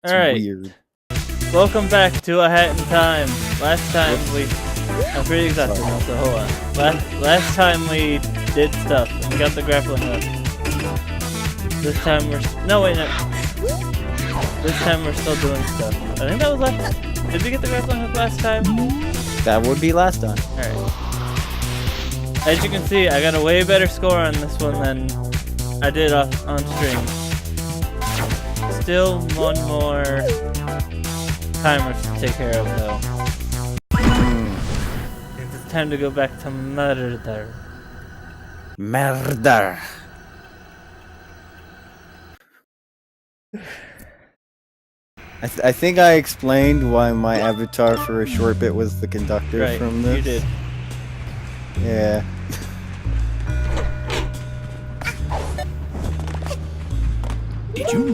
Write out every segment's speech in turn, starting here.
Alright, Weird. welcome back to A Hat in Time. Last time I'm pretty exhausted now, so hold on. Last time we did stuff, and we got the grappling hook. This time we're... No, wait, no. This time we're still doing stuff. I think that was last... Did we get the grappling hook last time? That would be last time. Alright. As you can see, I got a way better score on this one than I did on stream. Still one more timer to take care of though. It's time to go back to murder. Murder. I think I explained why my avatar for a short bit was the conductor Right, from this. you did. Yeah. Did you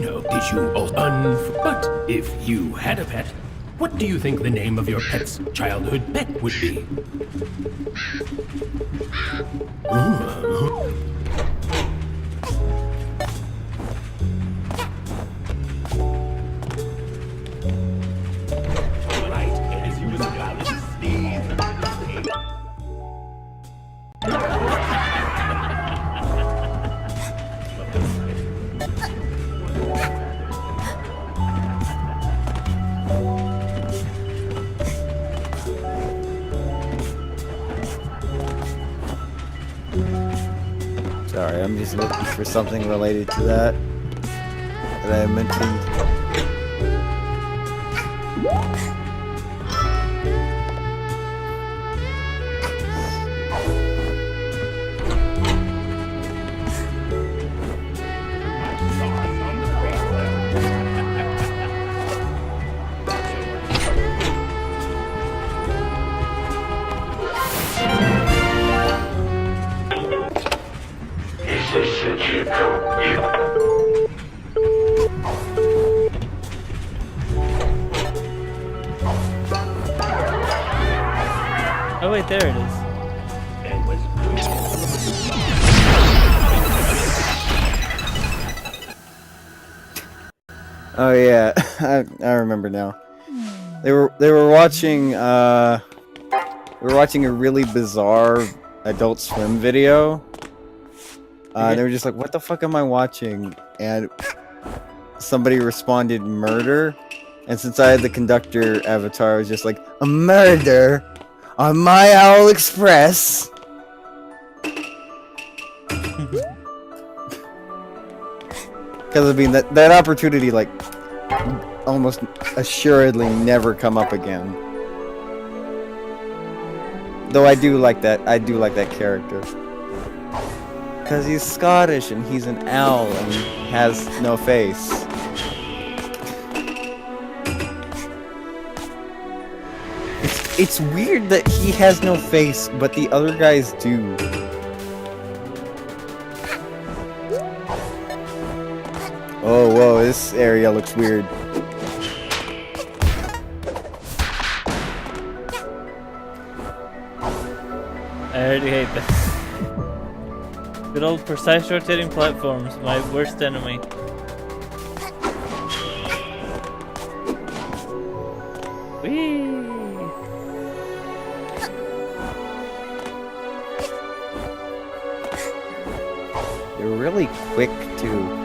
but if you had a pet, what do you think the name of your pet's childhood pet would be? Right, as you was about to sneeze. Sorry, I'm just looking for something related to that I mentioned. Oh wait, there it is. Oh yeah, I remember now. They were watching a really bizarre Adult Swim video. They were just like, "What the fuck am I watching?" And somebody responded, "Murder." And since I had the conductor avatar, I was just like, "A murder on My Owl Express." Because I mean that opportunity like almost assuredly never come up again. Though I do like that character. Because he's Scottish and he's an owl and he has no face. It's weird that he has no face, but the other guys do. Oh, whoa, this area looks weird. I already hate this. Good old precise rotating platforms, my worst enemy. Whee! They're really quick too.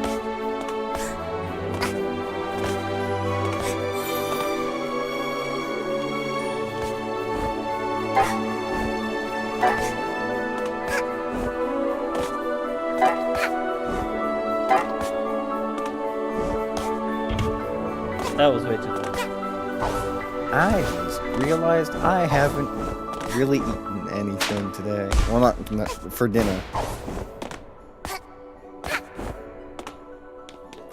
That was way too close. I just realized I haven't really eaten anything today. Well, not for dinner.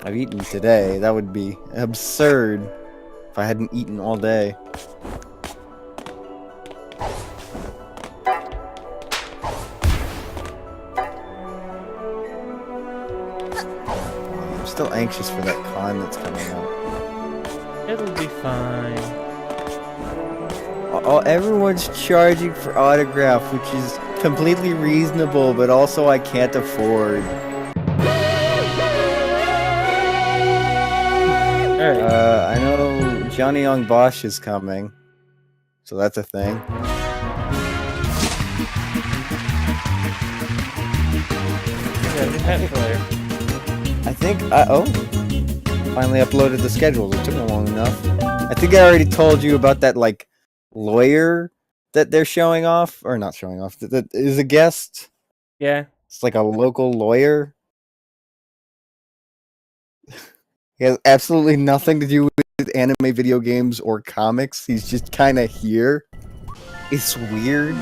I've eaten today. That would be absurd if I hadn't eaten all day. I'm still anxious for that con that's coming out. It'll be fine. Everyone's charging for autograph, which is completely reasonable, but also I can't afford. Alright. Alright. I know Johnny Young Bosch is coming, so that's a thing. Yeah, new hat player. I think finally uploaded the schedules. It took me long enough. I think I already told you about that like lawyer that they're showing off, or not showing off. That is a guest. Yeah. It's like a local lawyer. He has absolutely nothing to do with anime, video games, or comics. He's just kind of here. It's weird,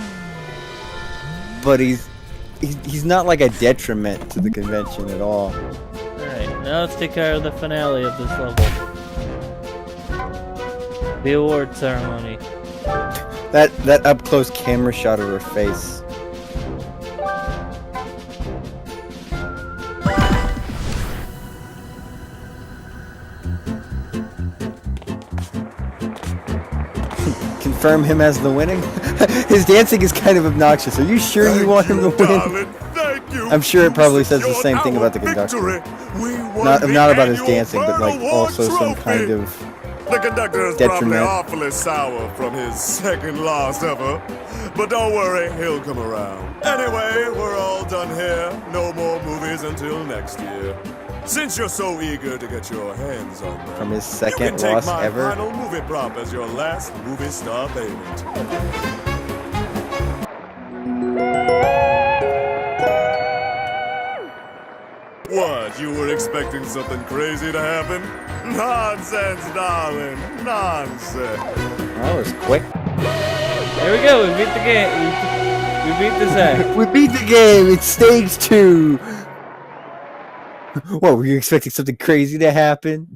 but he's not like a detriment to the convention at all. Alright, now let's take care of the finale of this level. The award ceremony. That up close camera shot of her face. Confirm him as the winning. His dancing is kind of obnoxious. Are you sure you want him to win? I'm sure it probably says the same thing about the conductor. Not about his dancing, but like also some kind of The conductor is probably detriment. awfully sour from his second loss ever. But don't worry, he'll come around. Anyway, we're all done here. No more movies until next year. Since you're so eager to get your hands on them, From his you second can take loss my ever. final movie prop as your last movie star payment. What, you were expecting something crazy to happen? Nonsense, darling, nonsense. That was quick. There we go, we beat the game. We beat this act. We beat the game. It's stage 2. What, were you expecting something crazy to happen?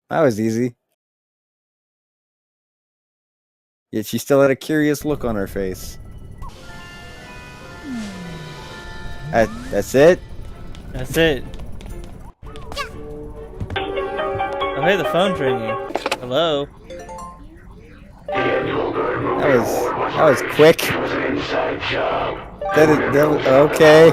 That was easy. Yet she still had a curious look on her face. That's it? That's it. Oh hey, the phone's ringing. Hello? That was quick. That was okay.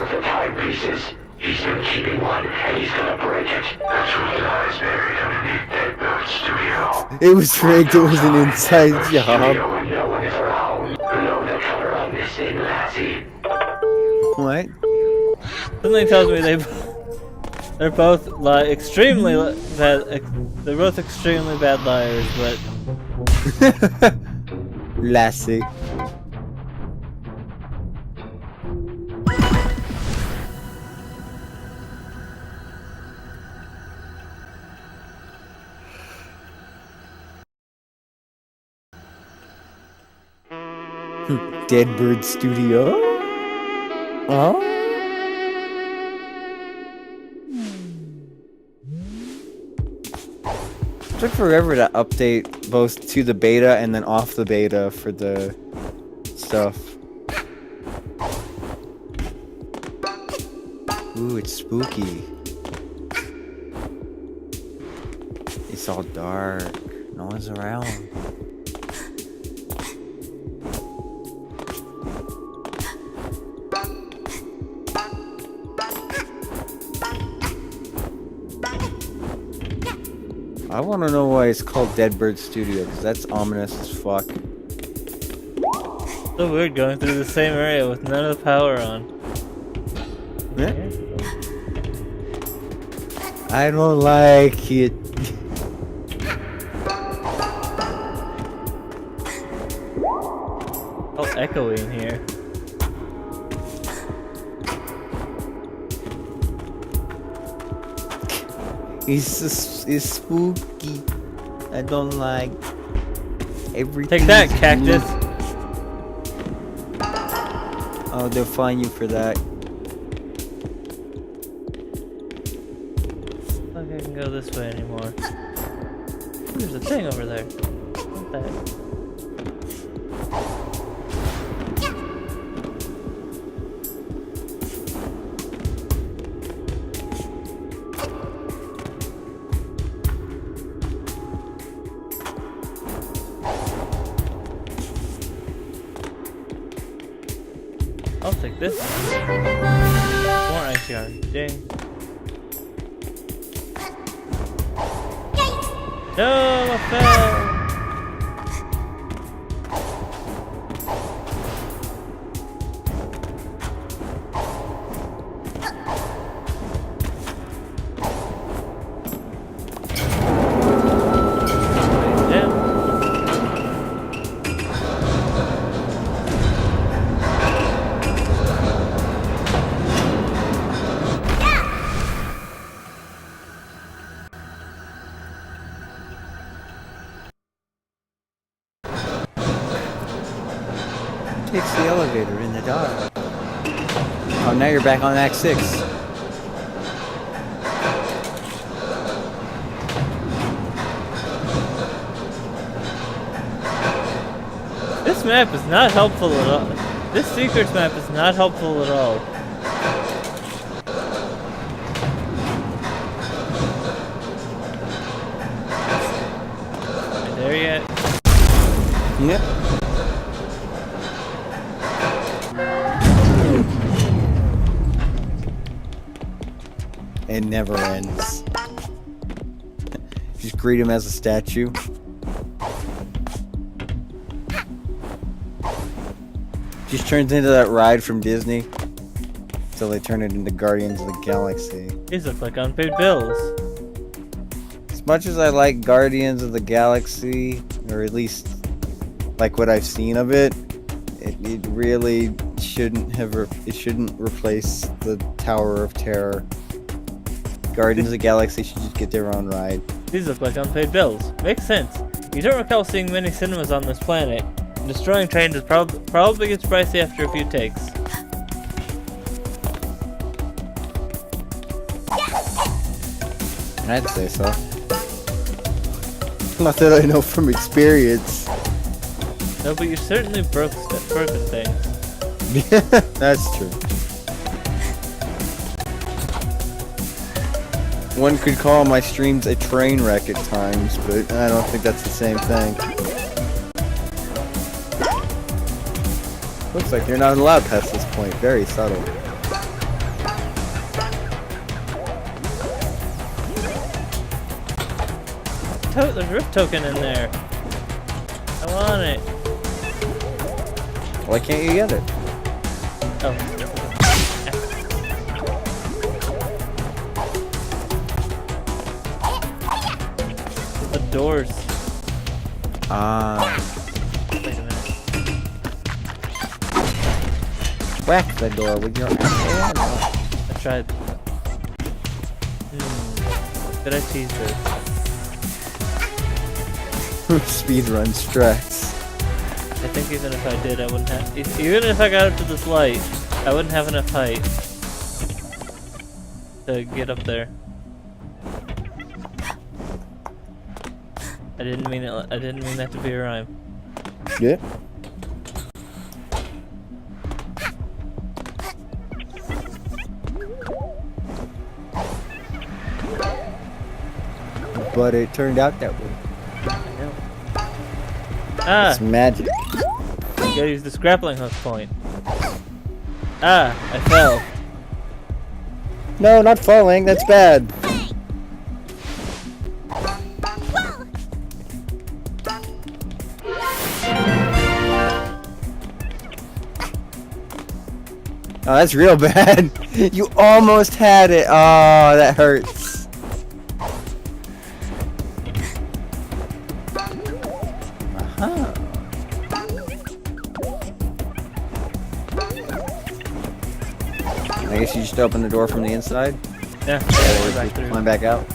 He's been keeping one, and he's gonna break it. The truth lies buried underneath Deadbird Studio. It was rigged. It was an inside job. When no one is around, know the color of this thing, lassie. What? Something tells me they're both extremely bad. They're both extremely bad liars, but Lassie. Deadbird Studio? Oh? Took forever to update both to the beta and then off the beta for the stuff. Ooh, it's spooky. It's all dark. No one's around. I want to know why it's called Deadbird Studio, because that's ominous as fuck. so weird going through the same area with none of the power on. Yeah. I don't like it. All echoey in here. It's spooky. I don't like everything. Take that, cactus. Oh, they'll fine you for that. I don't think I can go this way anymore. There's a thing over there. What the heck? I'll take this. More ice yard. Dang. No, I fell. Damn. Takes the elevator in the dark. Oh, now you're back on Act 6. This map is not helpful at all. This secrets map is not helpful at all. Are you there yet? Yep. It never ends. Just greet him as a statue. Just turns into that ride from Disney. Until they turn it into Guardians of the Galaxy. These look like unpaid bills. As much as I like Guardians of the Galaxy, or at least like what I've seen of it, it really shouldn't have. It shouldn't replace the Tower of Terror. Guardians of the Galaxy should just get their own ride. These look like unpaid bills. Makes sense. You don't recall seeing many cinemas on this planet. Destroying trains is probably gets pricey after a few takes. I'd say so. Not that I know from experience. No, but you certainly broken things. That's true. One could call my streams a train wreck at times, but I don't think that's the same thing. Looks like you're not allowed past this point. Very subtle. There's a rift token in there. I want it. Why can't you get it? Oh. The doors. Ah. Wait a minute. Whack the door with your hand. I tried. Did I tease this? Speedrun strats. I think even if I did, I wouldn't have. Even if I got up to this light, I wouldn't have enough height to get up there. I didn't mean it. I didn't mean that to be a rhyme. Yeah. But it turned out that way. Ah! It's magic. You gotta use this grappling hook point. Ah! I fell. No, not falling. That's bad. Oh, that's real bad. You almost had it. Oh, that hurts. Uh-huh. I guess you just open the door from the inside? Yeah. Or Go back just through. climb back out?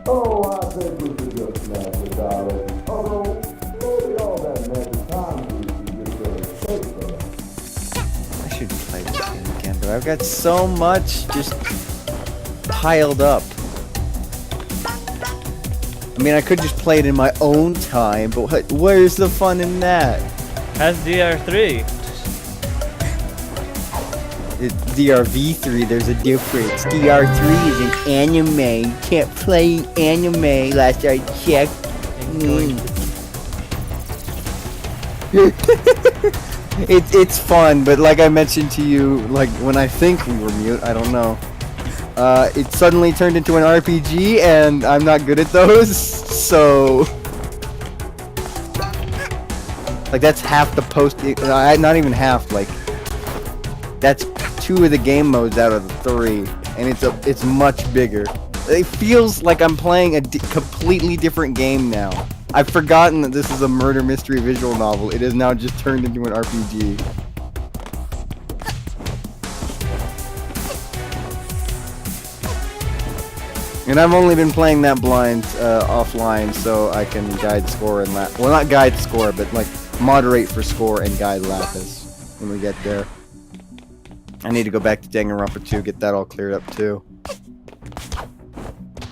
Oh, I think we could just magic, darling. Although, maybe all that magic time we could just take for I should play this game again, but I've got so much just piled up. I mean, I could just play it in my own time, but where's the fun in that? How's DR3? DRV3, there's a difference. DR3 is an anime. You can't play anime last I checked. It's fun, but like I mentioned to you, like when I think we were mute, I don't know. it suddenly turned into an RPG, and I'm not good at those, so... Like, that's half the not even half, like... That's 2 of the game modes out of the 3, and it's much bigger. It feels like I'm playing a completely different game now. I've forgotten that this is a murder mystery visual novel. It has now just turned into an RPG. And I've only been playing that blind offline, so I can guide score and well, not guide score, but like moderate for score and guide Lapis when we get there. I need to go back to Danganronpa 2, get that all cleared up too.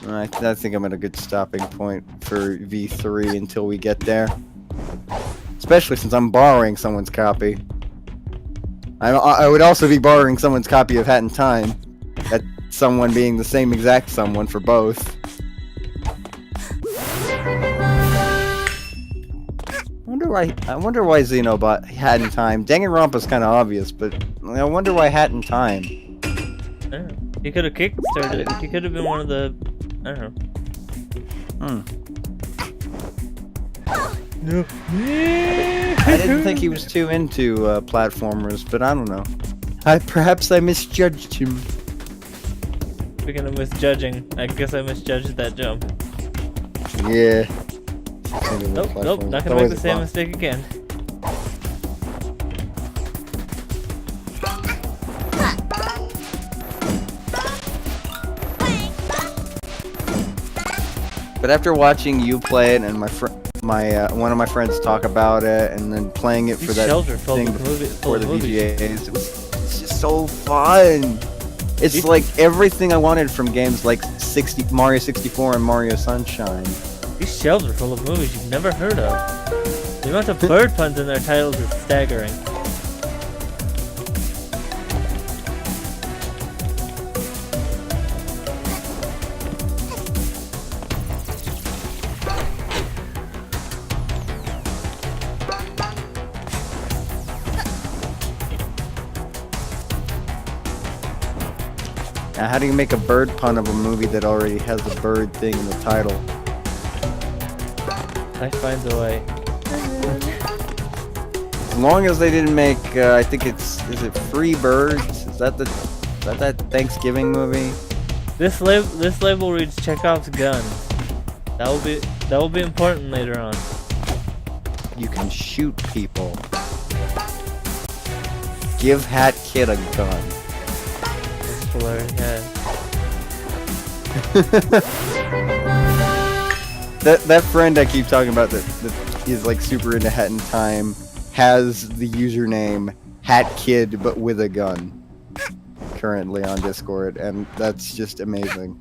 I think I'm at a good stopping point for V3 until we get there. Especially since I'm borrowing someone's copy. I would also be borrowing someone's copy of Hat in Time. That someone being the same exact someone for both. I wonder why Xeno bought Hat in Time. Danganronpa's kind of obvious, but I wonder why Hat in Time. I don't know. He could have kickstarted it. He could have been one of the... I don't know. No. I didn't think he was too into platformers, but I don't know. Perhaps I misjudged him. Speaking of misjudging, I guess I misjudged that jump. Yeah. Nope, not gonna make the same mistake again. But after watching you play it and one of my friends talk about it, and then playing it for that thing before the VGAs, it's just so fun. It's like everything I wanted from games like Mario 64 and Mario Sunshine. These shelves are full of movies you've never heard of. The amount of bird puns in their titles is staggering. Now, how do you make a bird pun of a movie that already has a bird thing in the title? Life finds a way. As long as they didn't make, I think is it Free Birds? Is that that Thanksgiving movie? This label reads Chekhov's gun. That will be important later on. You can shoot people. Give Hat Kid a gun. This already has. That friend I keep talking about that is like super into Hat in Time has the username Hat Kid but with a gun currently on Discord, and that's just amazing.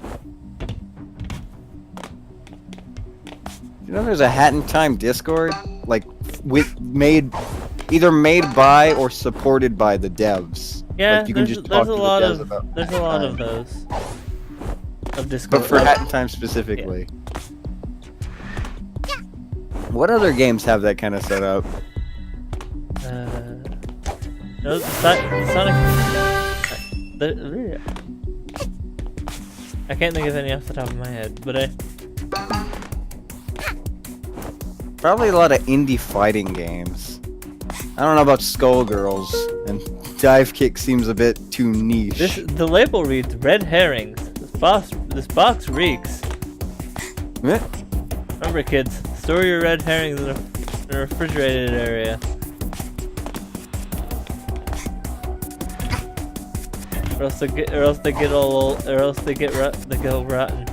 You know, there's a Hat in Time Discord like either made by or supported by the devs. Yeah, like, you can just talk to the devs about there's a lot of those. Of Discord. But for Hat in Time specifically. Yeah. What other games have that kind of setup? No, Sonic. I can't think of any off the top of my head, but probably a lot of indie fighting games. I don't know about Skullgirls, and Dive Kick seems a bit too niche. The label reads red herrings. This box reeks. Yeah. Remember, kids, store your red herrings in a refrigerated area. Or else they go rotten.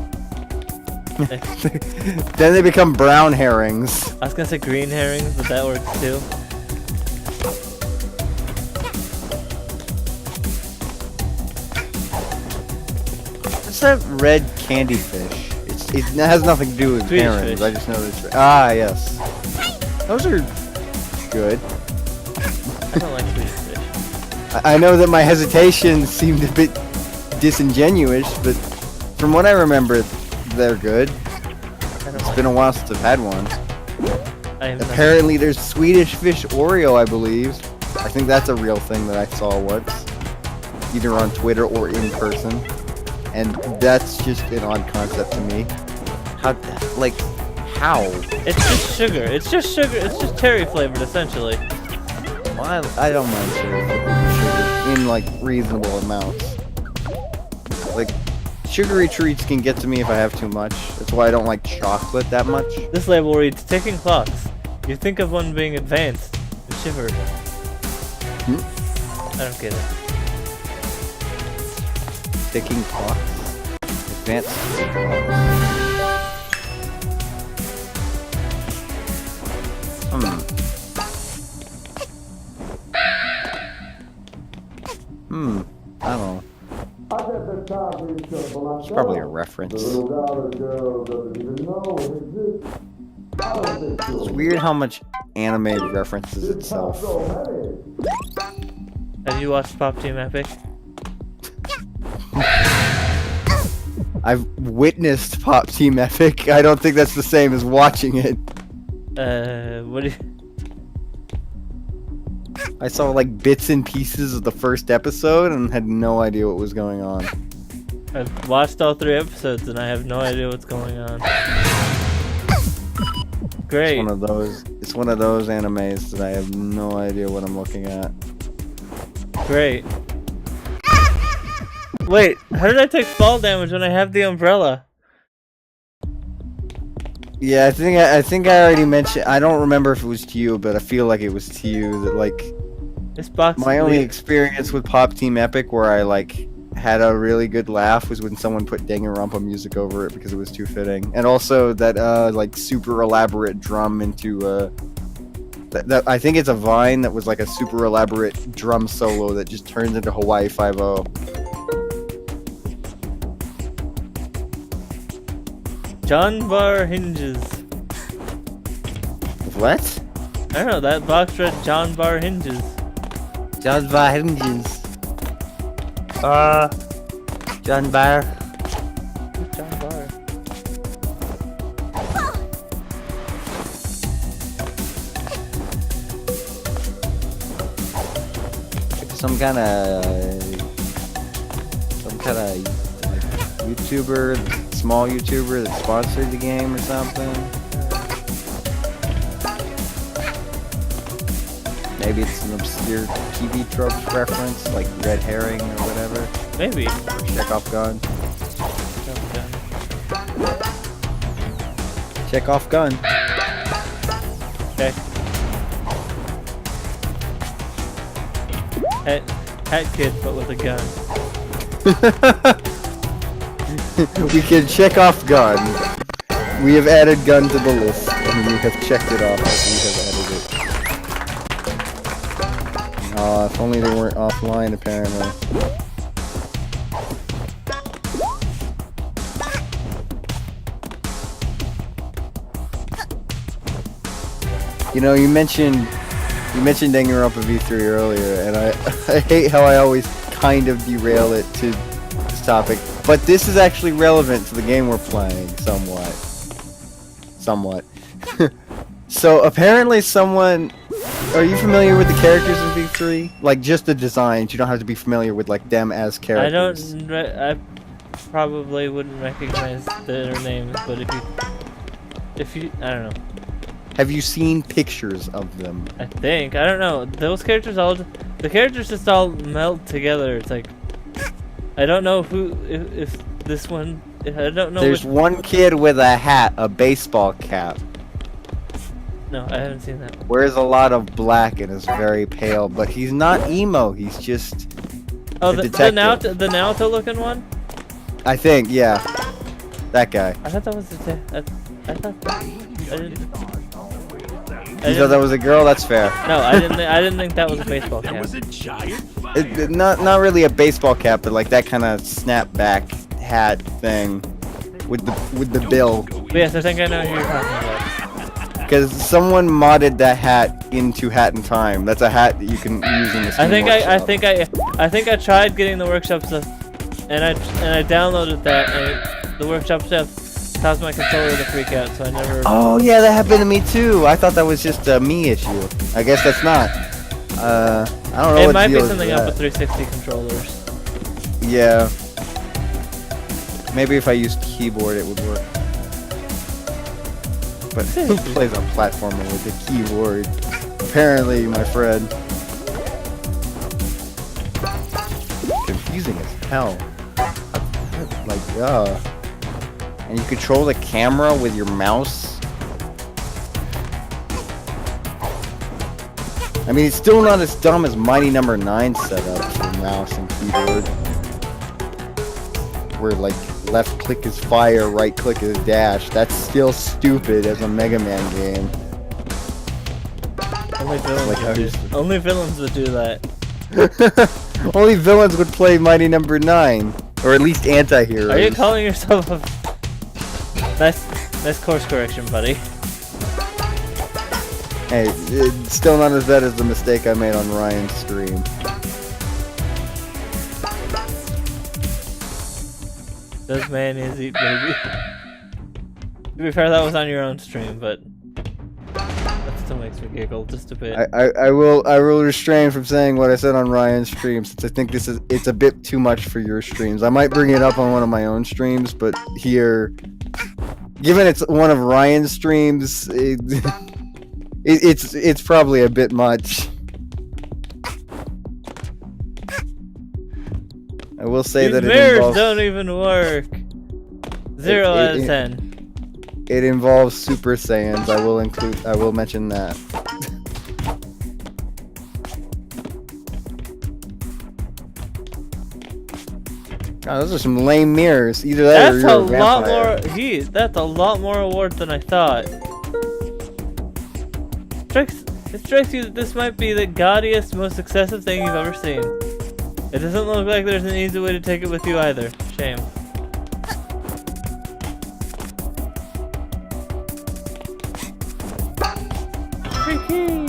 Then they become brown herrings. I was gonna say green herrings, but that works too. What's that red candy fish? It has nothing to do with Swedish herrings. fish. I just know it's yes. Those are good. I don't like Swedish fish. I know that my hesitation seemed a bit disingenuous, but from what I remember, they're good. It's been a while since I've had one. Apparently there's Swedish Fish Oreo, I believe. I think that's a real thing that I saw once. Either on Twitter or in person. and that's just an odd concept to me. How? It's just sugar. It's just sugar. It's just cherry flavored, essentially. Well, I don't mind sugar in like reasonable amounts. Like sugary treats can get to me if I have too much. That's why I don't like chocolate that much. This label reads ticking clocks. You think of one being advanced. You shiver. I don't get it. Ticking clocks. Advanced ticking clocks. I don't know. It's probably a reference. It's weird how much anime references itself. Have you watched Pop Team Epic? I've witnessed Pop Team Epic. I don't think that's the same as watching it. What do you... I saw like bits and pieces of the first episode and had no idea what was going on. I've watched all 3 episodes and I have no idea what's going on. Great. It's one of those animes that I have no idea what I'm looking at. Great. Wait, how did I take fall damage when I have the umbrella? Yeah, I think I already mentioned. I don't remember if it was to you, but I feel like it was to you that like This box. my only experience with Pop Team Epic where I like had a really good laugh was when someone put Danganronpa music over it because it was too fitting, and also that like super elaborate drum into that I think it's a Vine that was like a super elaborate drum solo that just turns into Hawaii 5-0. John Bar hinges. What? I don't know, that box read John Bar hinges. John Bar hinges. John Bar. Who's John Bar? Some kind of like YouTuber, small YouTuber that sponsored the game or something. Maybe it's an obscure TV tropes reference, like Red Herring or whatever. Maybe. Or Chekhov gun. Chekhov gun. Okay. Hat kid, but with a gun. We can check off gun. We have added gun to the list, and we have checked it off as we have added it. If only they weren't offline, apparently. You know, you mentioned Danganronpa V3 earlier, and I hate how I always kind of derail it to this topic, but this is actually relevant to the game we're playing, somewhat. So apparently someone... Are you familiar with the characters in V3? Like, just the designs, you don't have to be familiar with, like, them as characters. I probably wouldn't recognize their names, but if you, I don't know. Have you seen pictures of them? I don't know. Those characters the characters just all melt together. It's like, I don't know if this one, I don't know. There's one kid with a hat, a baseball cap. No, I haven't seen that. Wears a lot of black and is very pale, but he's not emo, he's just Oh, a the detective. Naoto looking one? I think, yeah. That guy. I thought that was I thought that, I didn't. You thought that was a girl? That's fair. No, I didn't think that was a baseball That cap. was a giant Not really a baseball cap, but like that kind of snapback hat thing with the bill. But yes, I think I know who you're talking about. Because someone modded that hat into Hat in Time. That's a hat that you can use in the Steam Workshop. I think I tried getting the workshop stuff, and I downloaded that, and the workshop stuff caused my controller to freak out, so I never. Oh yeah, that happened to me too. I thought that was just a me issue. I guess that's not. I don't know. It what might the be deal is something with up that. with 360 controllers. Yeah. Maybe if I used keyboard, it would work. But who plays a platformer with a keyboard? Apparently, my friend. Confusing as hell. Like, and you control the camera with your mouse? I mean, it's still not as dumb as Mighty Number 9 setup for mouse and keyboard. Where, like, left click is fire, right click is dash. That's still stupid as a Mega Man game. Only villains would do that. Only villains would play Mighty Number 9. Or at least anti-heroes. Are you calling yourself a... Nice course correction, buddy. Hey, it's still not as bad as the mistake I made on Ryan's stream. Does mayonnaise eat baby? To be fair, that was on your own stream, but... That still makes me giggle just a bit. I will restrain from saying what I said on Ryan's stream, since I think it's a bit too much for your streams. I might bring it up on one of my own streams, but here, given it's one of Ryan's streams, it's probably a bit much. I will say These that it mirrors involves, don't even work. 0 out of 10. It involves Super Saiyans. I will mention that. God, those are some lame mirrors. Either that or That's you're a a lot vampire. more. That's a lot more awards than I thought. It strikes you that this might be the gaudiest, most excessive thing you've ever seen. It doesn't look like there's an easy way to take it with you either. Shame. Freaky!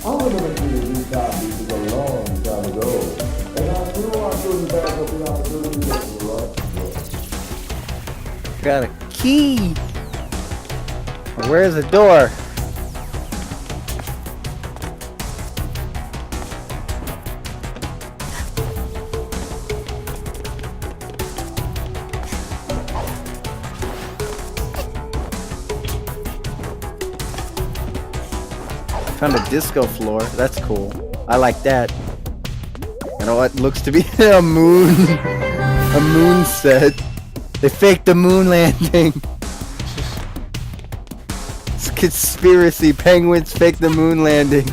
Oh my gosh. Got a key. Where's the door? Found a disco floor. That's cool. I like that. You know what? Looks to be a moon. A moon set. They faked the moon landing. It's a conspiracy. Penguins faked the moon landing.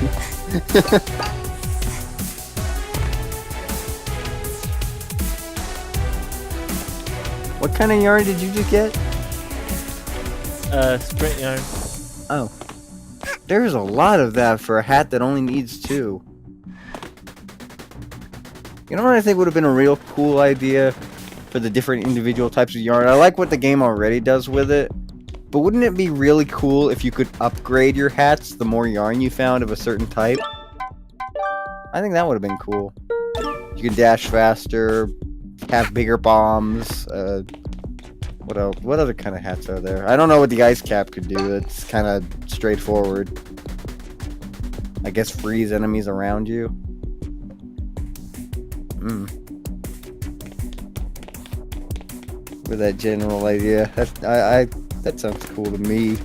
What kind of yarn did you just get? Sprint yarn. Oh. There's a lot of that for a hat that only needs 2. You know what I think would have been a real cool idea for the different individual types of yarn? I like what the game already does with it, but wouldn't it be really cool if you could upgrade your hats the more yarn you found of a certain type? I think that would have been cool. You can dash faster, have bigger bombs, what else? What other kind of hats are there? I don't know what the ice cap could do. It's kind of straightforward. I guess freeze enemies around you. With that general idea, that sounds cool to me.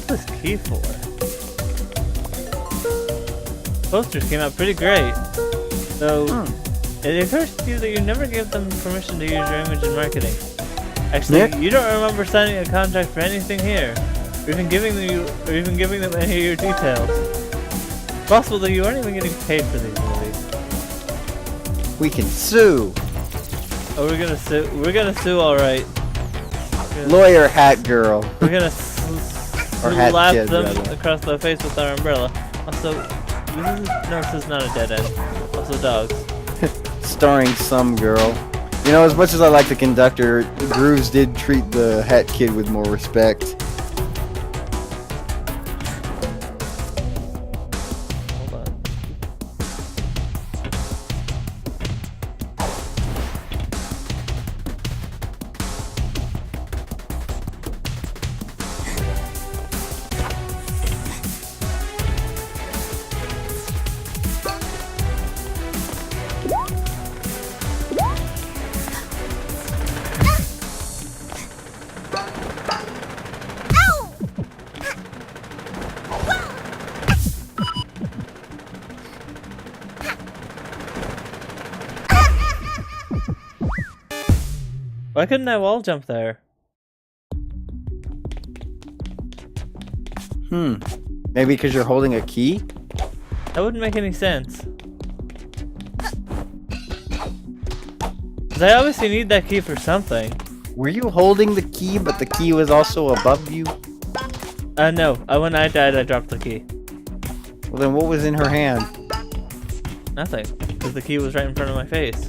What's this key for? Posters came out pretty great. So, it occurs to you that you never gave them permission to use your image in marketing. Actually, you don't remember signing a contract for anything here, or even giving them any of your details. It's possible that you aren't even getting paid for these movies. We can sue. Oh, we're gonna sue. We're gonna sue, all right. Lawyer hat girl. We're gonna Or hat slap kid, them rather. across the face with our umbrella. Also, this is not a dead end. Also, dogs. Starring some girl. You know, as much as I like the conductor, Grooves did treat the hat kid with more respect. Hold on. Why couldn't I wall jump there? Maybe because you're holding a key? That wouldn't make any sense. Cause I obviously need that key for something. Were you holding the key, but the key was also above you? No. When I died, I dropped the key. Well, then what was in her hand? Nothing. Because the key was right in front of my face.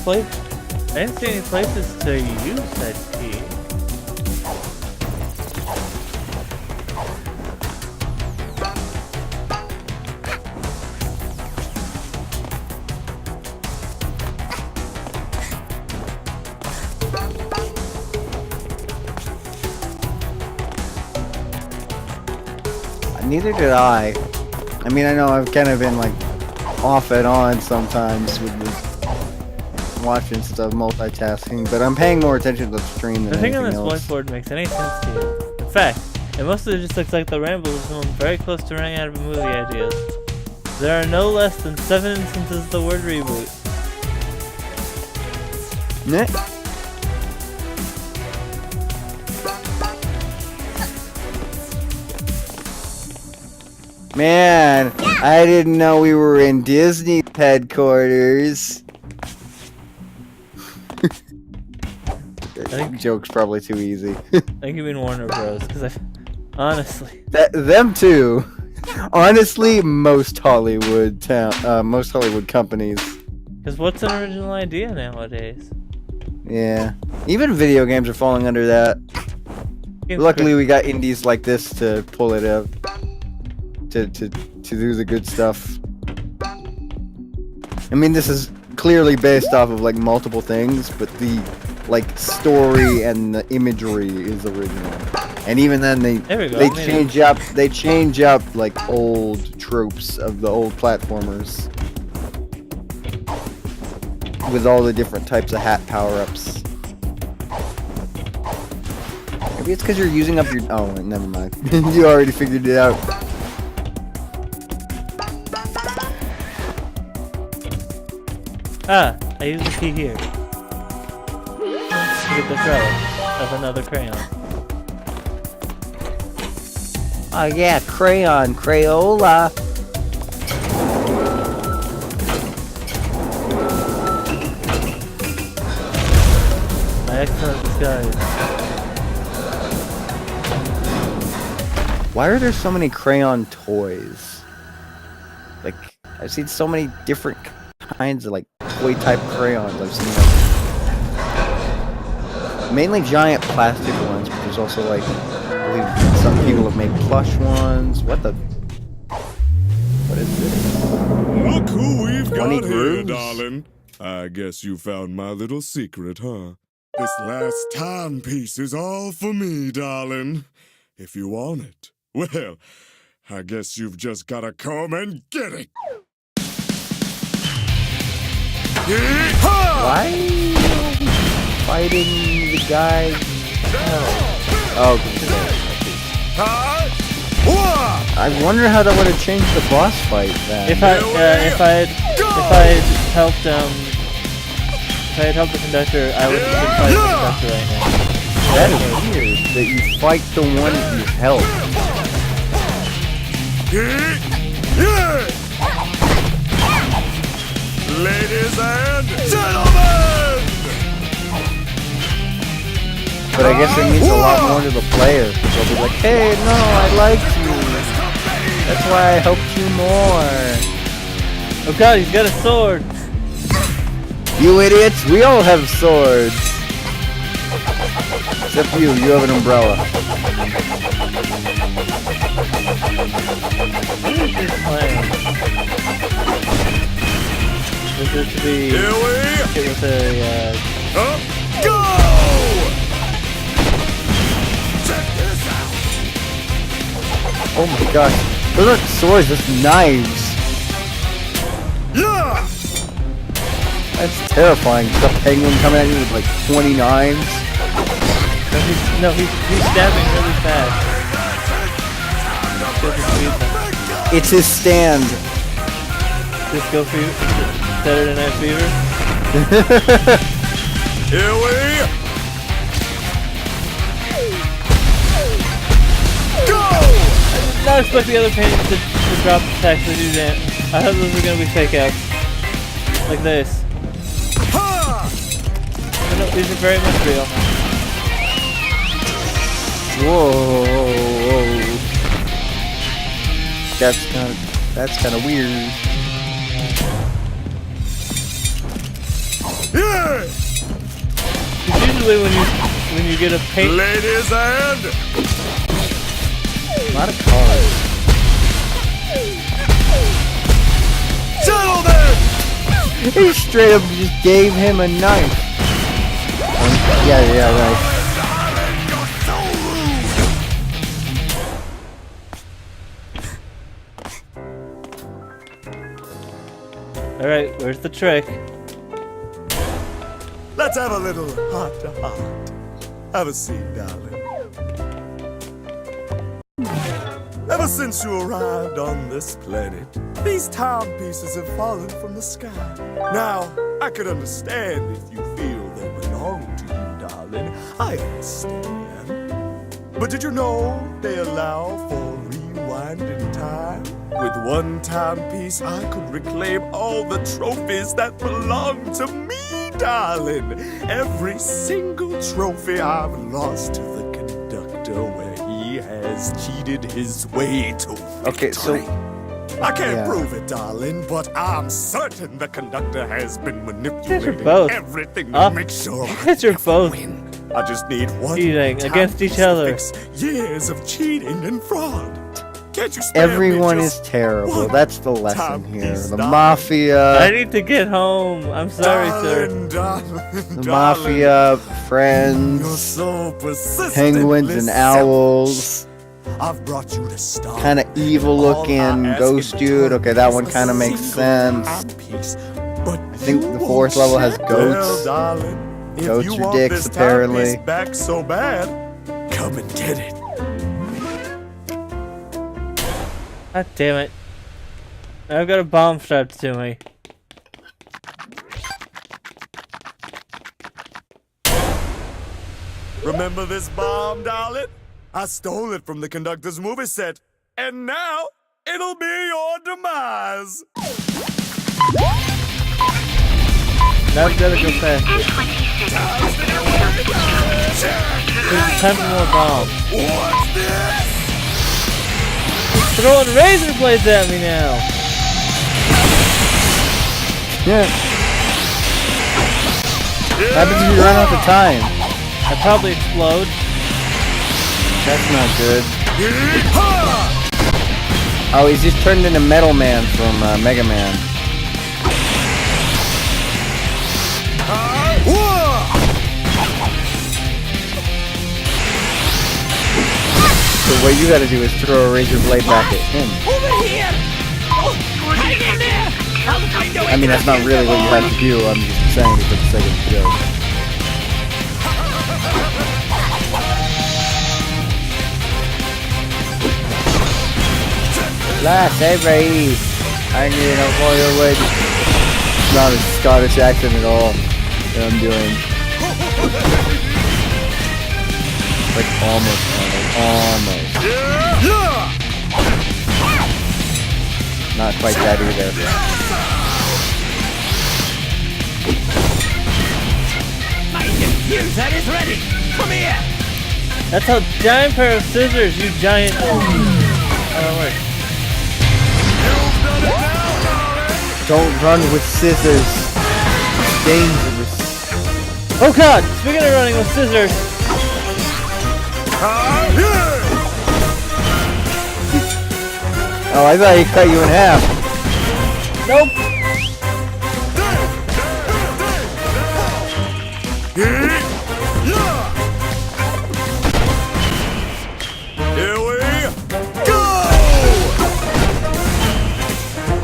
Like I didn't see any places to use that key. Neither did I. I mean, I know I've kind of been like off and on sometimes with the watching stuff, multitasking, but I'm paying more attention to the stream than Nothing anything on this else. whiteboard makes any sense to you. In fact, it mostly just looks like the ramble is someone very close to running out of movie ideas. There are no less than 7 instances of the word reboot. Nah. Man, I didn't know we were in Disney headquarters. think- Joke's probably too easy. I think you mean Warner Bros. Because honestly, Them too. Honestly, most Hollywood companies. because what's an original idea nowadays? Yeah. Even video games are falling under that. Games Luckily, we got indies like this to pull it up. To do the good stuff. I mean, this is clearly based off of like multiple things, but the like story and the imagery is original. And even then, There we go, they I made it. change up like old tropes of the old platformers with all the different types of hat power-ups. Maybe it's because you're using up your. Oh, never mind. You already figured it out. Ah, I used the key here. To get the relic of another crayon. Oh yeah, crayon, Crayola. My excellent disguise. Why are there so many crayon toys? Like, I've seen so many different kinds of like toy type crayons. I've seen like mainly giant plastic ones, but there's also like I believe some people have made plush ones. What the? What is this? Look who we've 20 got here, grooves? darling. I guess you found my little secret, huh? This last timepiece is all for me, darling. If you want it, well, I guess you've just gotta come and get it. Why are you fighting the guy? Oh, I wonder how that would have changed the boss fight then. If I had helped the conductor, I would have been fighting the conductor right now. That is weird that you fight the one that you helped. Ladies and gentlemen! But I guess it means a lot more to the player. They'll be like, hey, no, I liked you. That's why I helped you more. Oh god, he's got a sword! You idiots, we all have swords. Except you have an umbrella. What is this plan? Is this to be Here we hit with a, go! Check this out! Oh my gosh. Those aren't swords, that's knives. Yeah! That's terrifying. The penguin coming at you with like 20 knives. he's stabbing really fast. It's his stand. Disco Fever? Saturday Night Fever? Here we go! I did not expect the other paintings to drop attacks to do that. I thought those were gonna be fake outs. Like this. But no, these are very much real. Whoa. That's kind of weird. Yeah! It's usually when you get a paint. Ladies and A lot of cards. gentlemen! He straight up just gave him a knife. Yeah, right. Alright, where's the trick? Let's have a little heart to heart. Have a seat, darling. Ever since you arrived on this planet, these timepieces have fallen from the sky. Now, I could understand if you feel they belong to you, darling. I understand. But did you know they allow for rewinding time? With one timepiece, I could reclaim all the trophies that belong to me, darling. Every single trophy I've lost to the conductor where he has cheated his way to victory. Okay, so I can't yeah. prove it, darling, but I'm certain the conductor has been manipulating both everything up. to make sure You I guys are never both win. I just need one cheating against each timepiece to other. fix years of cheating and fraud. Can't you spare me everyone just is terrible. one That's the lesson here. timepiece, The darling? I mafia, need to get home. I'm sorry, sir. the mafia, You're friends, so persistent, penguins and listen. owls. I've brought you to stop. Kind of evil looking ghost dude. Okay, that one kind of makes sense. I think the fourth level has goats. Goats are dicks, apparently. Back so bad, come and get it. God damn it. I've got a bomb strapped to me. Remember this bomb, darling? I stole it from the conductor's movie set, and now it'll be your demise. Now I've got to go faster. There's time for more bombs. What's this? Throwing razor blades at me now. Yeah. What happens if you run out of time? I probably explode. That's not good. Oh, he's just turned into Metal Man from Mega Man. what you gotta do is throw a razor blade back at him. Over here! Oh, hang in there! I'll find a way I mean, that's not really what you have to do. I'm just saying it for the sake of the joke. Last every I need a royal wedge. It's not a Scottish accent at all that I'm doing. Like almost. Not quite that either. My diffuser is ready! Come here! That's a giant pair of scissors, you giant. Oh, that works. Don't run with scissors. It's dangerous. Oh god! Speaking of running with scissors, Oh, I thought he cut you in half. nope. Here we go!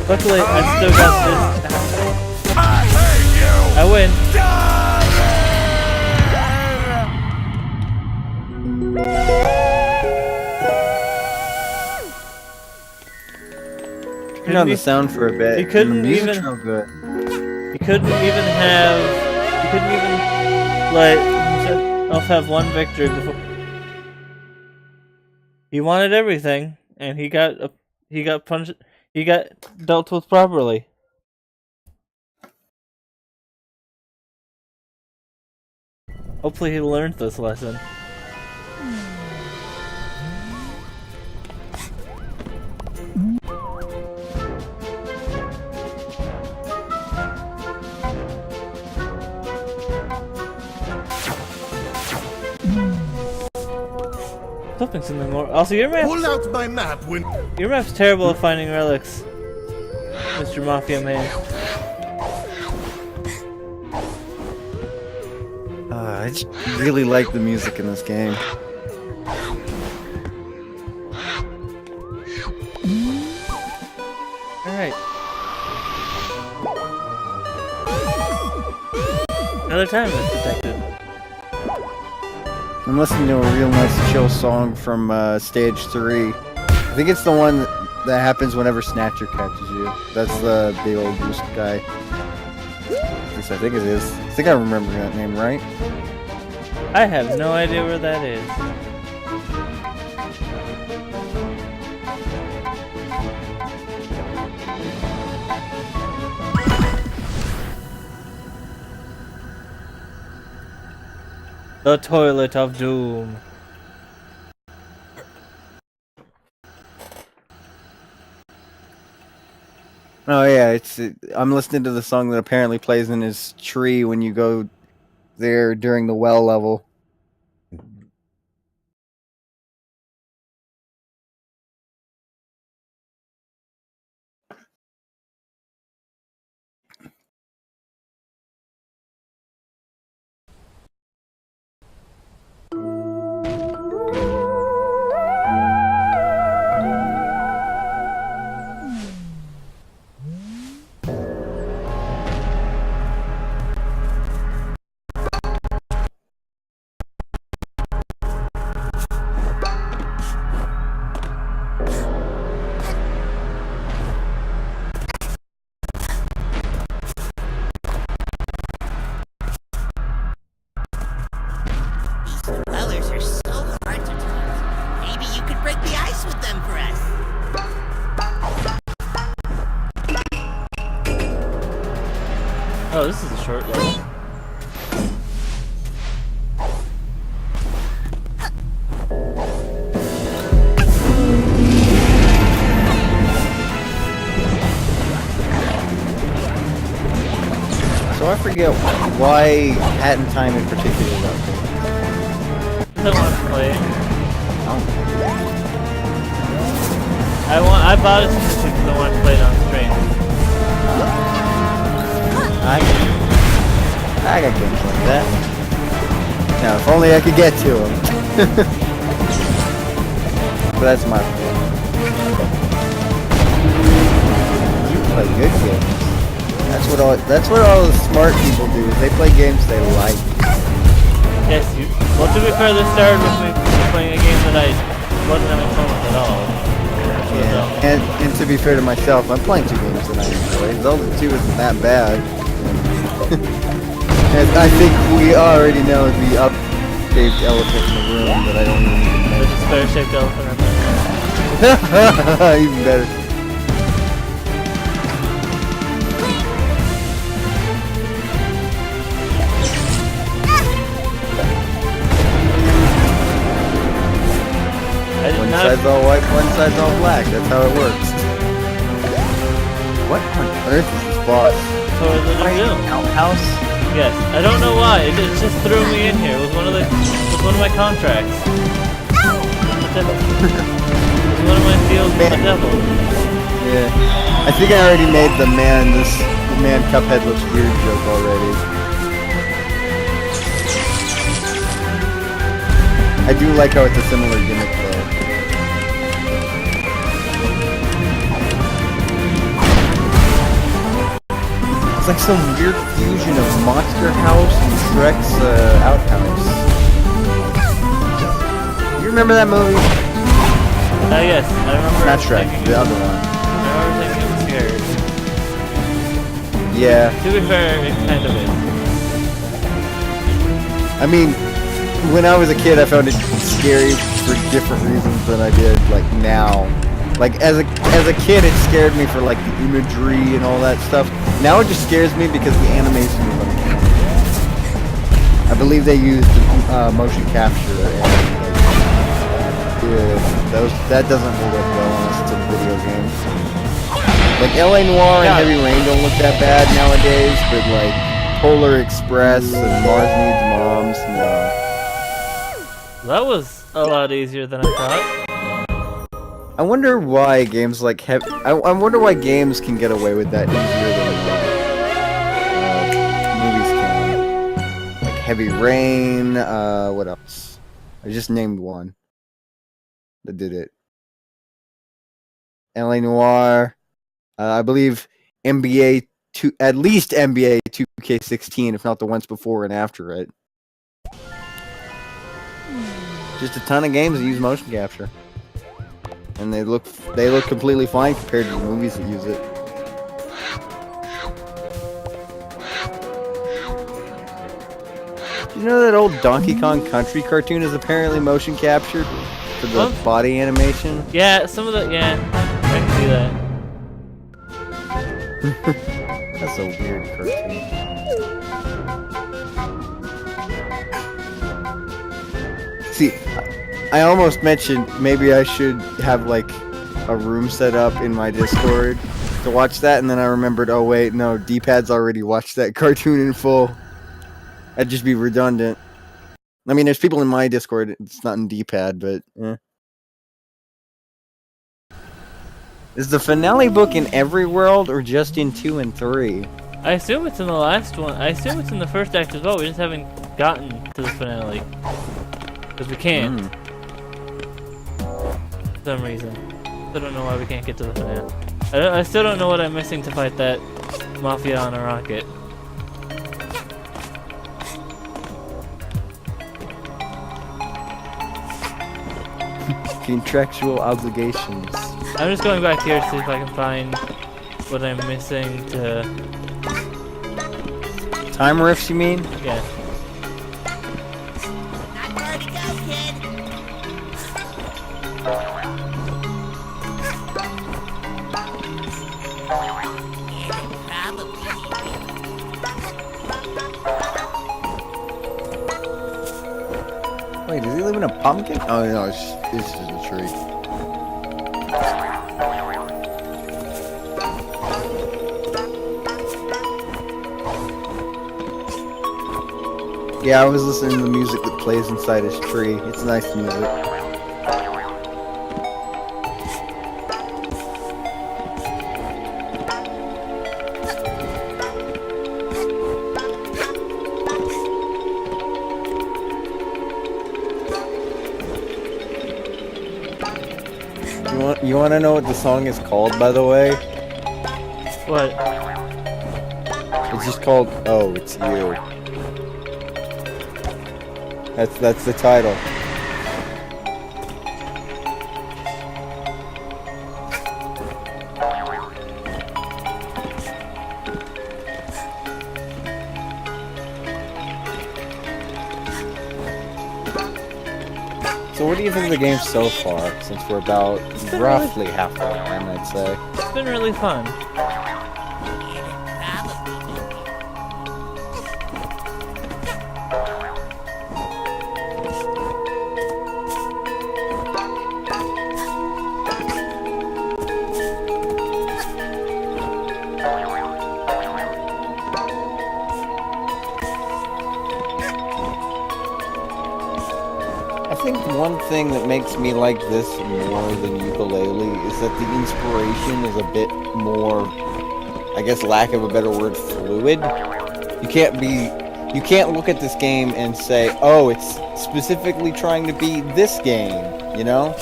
Luckily, I still got this. I hate you! I win. Turn on the sound for a bit. He couldn't the music's even- real good. You couldn't even let himself have one victory before. He wanted everything, and he got punched. He got dealt with properly. Hopefully, he learned this lesson. Hoping something more. Also, your Pull out my map when. map's terrible at finding relics, Mr. Mafia Man. I just really like the music in this game. All right. Another time, Mr. Detective. I'm listening to a real nice chill song from Stage 3. I think it's the one that happens whenever Snatcher catches you. That's the big old goose guy. At least I think it is. I think I remember that name, right? I have no idea where that is. The Toilet of Doom. Oh yeah, I'm listening to the song that apparently plays in his tree when you go there during the well level. Colors are so hard to tell. Maybe you could break the ice with them for us. Oh, this is a short level. So I forget why Hat in Time in particular got me. I want to play it. I bought it because I want to play it on stream. I got games like that. Now, if only I could get to them. but that's my opinion. You play good games. That's what all the smart people do. Is they play games they like. Yes, you. Well, to be fair, this started with me playing a game that I wasn't having fun with at all. Yeah. And to be fair to myself, I'm playing 2 games that I enjoy. Zelda 2 isn't that bad. And I think we already know the up-shaped elephant in the room that I don't even need to There's a mention. square-shaped elephant up there. Even better. I did One not. side's all white, one side's all black. That's how it works. What on earth is this boss? For the Doom. Outhouse? Yes, I don't know why. It just threw me in here. It was one of my contracts. The devil. It was one of my deals with the devil. Yeah. I think I already made the man Cuphead looks weird joke already. I do like how it's a similar gimmick though. It's like some weird fusion of Monster House and Shrek's Outhouse. You remember that movie? Yes, I remember. Not Shrek, thinking- the other one. I remember thinking it was scary. Yeah. To be fair, it kind of is. I mean, when I was a kid, I found it scary for different reasons than I did like now. Like as a kid, it scared me for like the imagery and all that stuff. Now it just scares me because the animation is uncanny. I believe they used motion capture. That doesn't hold up well unless it's a video game. Like LA Noire and Heavy Rain don't look that bad nowadays, but like Polar Express and Mars Needs Moms, no. That was a lot easier than I thought. I wonder why games like I wonder why games can get away with that easier than movies can. Like Heavy Rain, what else? I just named one that did it. LA Noire, I believe NBA 2, at least NBA 2K16, if not the ones before and after it. Just a ton of games that use motion capture. And they look completely fine compared to the movies that use it. You know that old Donkey Kong Country cartoon is apparently motion captured for the body animation? Yeah, some of the I can see that. That's a weird cartoon. See, I almost mentioned maybe I should have like a room set up in my Discord to watch that, and then I remembered, oh wait, no, D-Pad's already watched that cartoon in full. That'd just be redundant. I mean, there's people in my Discord, it's not in D-Pad, but Is the finale book in every world or just in 2 and 3? I assume it's in the last one. I assume it's in the first act as well. We just haven't gotten to the finale. Because we can't. For some reason. I don't know why we can't get to the finale. I still don't know what I'm missing to fight that Mafia on a rocket. Contractual obligations. I'm just going back here to see if I can find what I'm missing to... Time riffs, you mean? Yeah. Not far to go, kid. Wait, does he live in a pumpkin? Oh no, it's just a tree. Yeah, I was listening to the music that plays inside his tree. It's nice music. You want to know what the song is called, by the way? What? It's just called "Oh, It's You." That's the title. So what do you think of the game so far? Since we're about roughly halfway in, I'd say. It's been really fun. I think one thing that makes me like this more than ukulele is that the inspiration is a bit more, I guess, lack of a better word, fluid. You can't look at this game and say, oh, it's specifically trying to be this game, you know?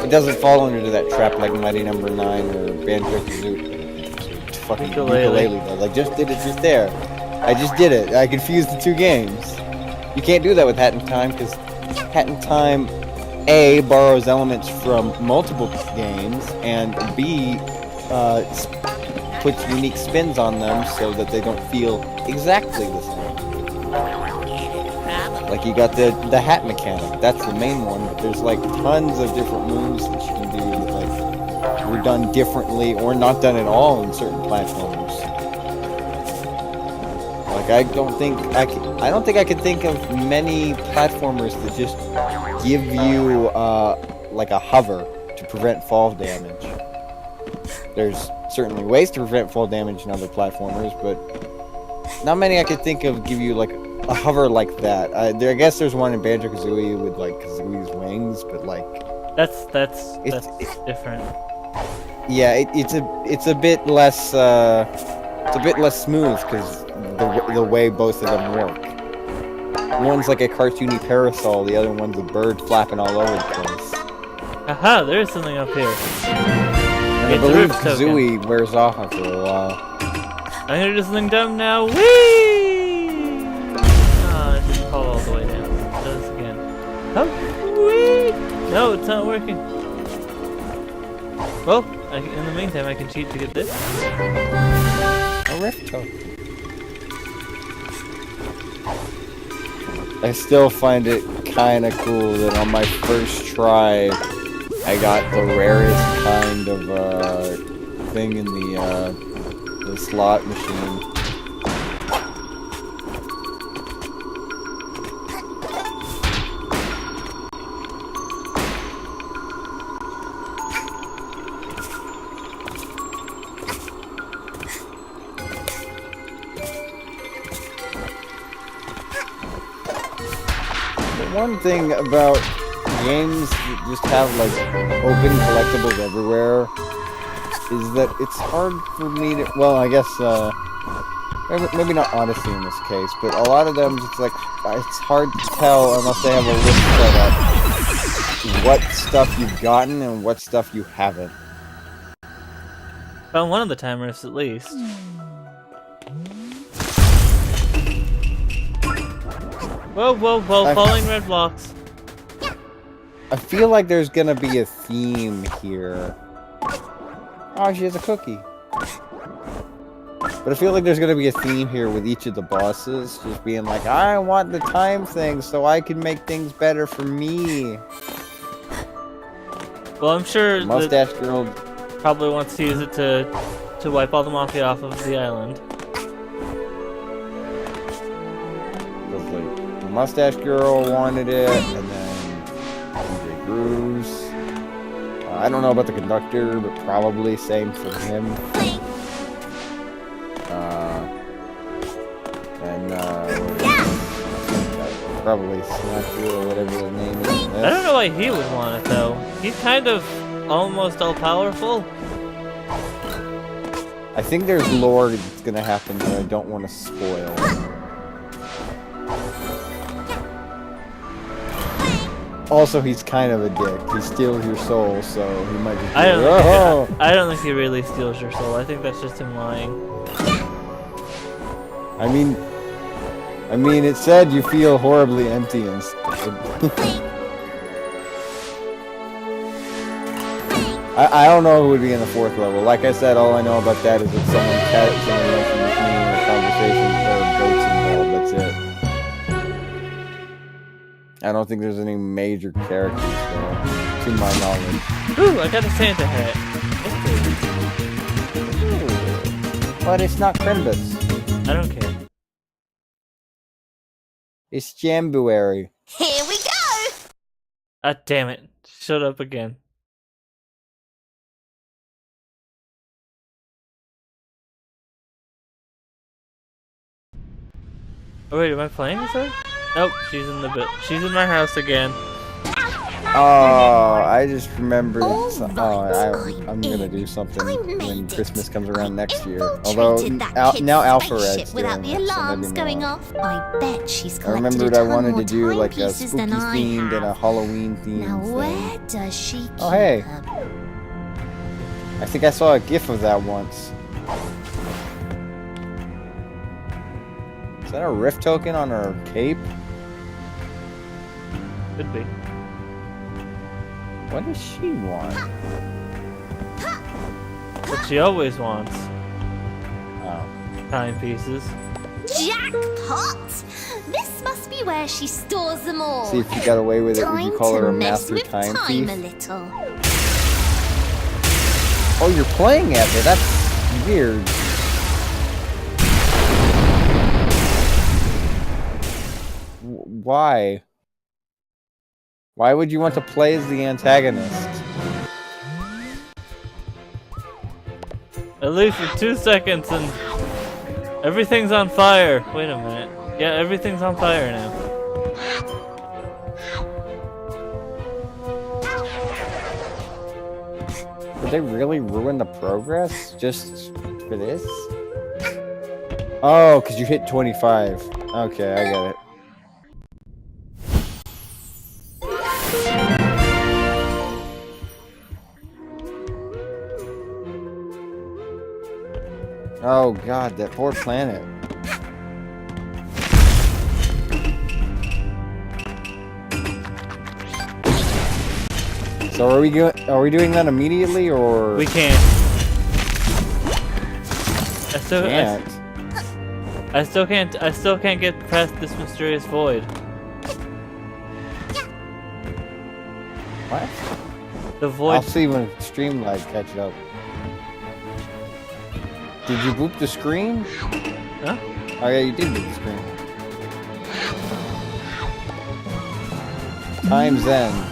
It doesn't fall into that trap like Mighty No. 9 or Banjo-Kazooie. Fucking ukulele does. I just did it just there. I just did it. I confused the two games. You can't do that with Hat in Time because Hat in Time, A, borrows elements from multiple games, and B, puts unique spins on them so that they don't feel exactly the same. Like you got the hat mechanic, that's the main one, but there's like tons of different moves that you can do that like were done differently or not done at all in certain platforms. Like I don't think I could think of many platformers that just give you like a hover to prevent fall damage. There's certainly ways to prevent fall damage in other platformers, but not many I could think of give you like a hover like that. I guess there's one in Banjo-Kazooie with like Kazooie's wings, but like That's different. yeah, it's a bit less smooth because the way both of them work. One's like a cartoony parasol, the other one's a bird flapping all over the place. Aha, there's something up here. I believe Kazooie wears off after a while. I'm gonna do something dumb now. Whee! Ah, it didn't fall all the way down. Let's do this again. Oh, whee! No, it's not working. Well, in the meantime, I can cheat to get this. A Rifto. I still find it kind of cool that on my first try, I got the rarest kind of thing in the slot machine. One thing about games that just have like open collectibles everywhere is that it's hard for me to, well, I guess maybe not Odyssey in this case, but a lot of them it's like it's hard to tell unless they have a list set up what stuff you've gotten and what stuff you haven't. Found one of the timers at least. Whoa, whoa, whoa, falling red blocks. I feel like there's gonna be a theme here. Oh, she has a cookie. But I feel like there's gonna be a theme here with each of the bosses just being like, I want the time thing so I can make things better for me. Well, I'm sure Mustache Girl probably wants to use it to wipe all the mafia off of the island. Mustache Girl wanted it, and then DJ Bruce. I don't know about the conductor, but probably same for him. Probably Snafu or whatever his name is. I don't know why he would want it though. He's kind of almost all powerful. I think there's lore that's gonna happen that I don't want to spoil. Also, he's kind of a dick. He steals your soul, so he might just. I don't. Oh! I don't think he really steals your soul. I think that's just him lying. I mean, it said you feel horribly empty inside. I don't know who would be in the 4th level. Like I said, all I know about that is that someone mentioned with me in a conversation, there are goats involved, that's it. I don't think there's any major characters though, to my knowledge. Ooh, I got a Santa hat. Ooh, but it's not Crimbus. I don't care. It's Jambuary. Here we go! Ah, damn it. Shut up again. Oh wait, am I playing this one? Nope, she's in the she's in my house again. Oh, I just remembered. Alright, I'm gonna do something I when made Christmas it. comes around next year. Infiltrated Although that kid's now spaceship Alphared's without doing the it, so alarms maybe going not. off. I bet she's I collected remembered a I ton wanted more to do like a timepieces spooky than I themed and a have. Halloween themed Now thing. where does she keep Oh, hey. her? I think I saw a GIF of that once. Is that a rift token on her cape? Could be. What does she want? What she always wants. Oh. Timepieces. Jackpot! This must be where she stores them all. See if you got away with it. Would you Time call her to a mess master with time time thief? a little. Oh, you're playing as it. That's weird. Why? Why would you want to play as the antagonist? At least for 2 seconds and everything's on fire. Wait a minute. Yeah, everything's on fire now. Did they really ruin the progress just for this? Oh, because you hit 25. Okay, I get it. Oh god, that poor planet. So are we doing that immediately or We can't. can't? I still can't get past this mysterious void. What? The I'll void. see when Streamlight catch up. Did you boop the screen? Huh? Oh yeah, you did boop the screen. Time's End.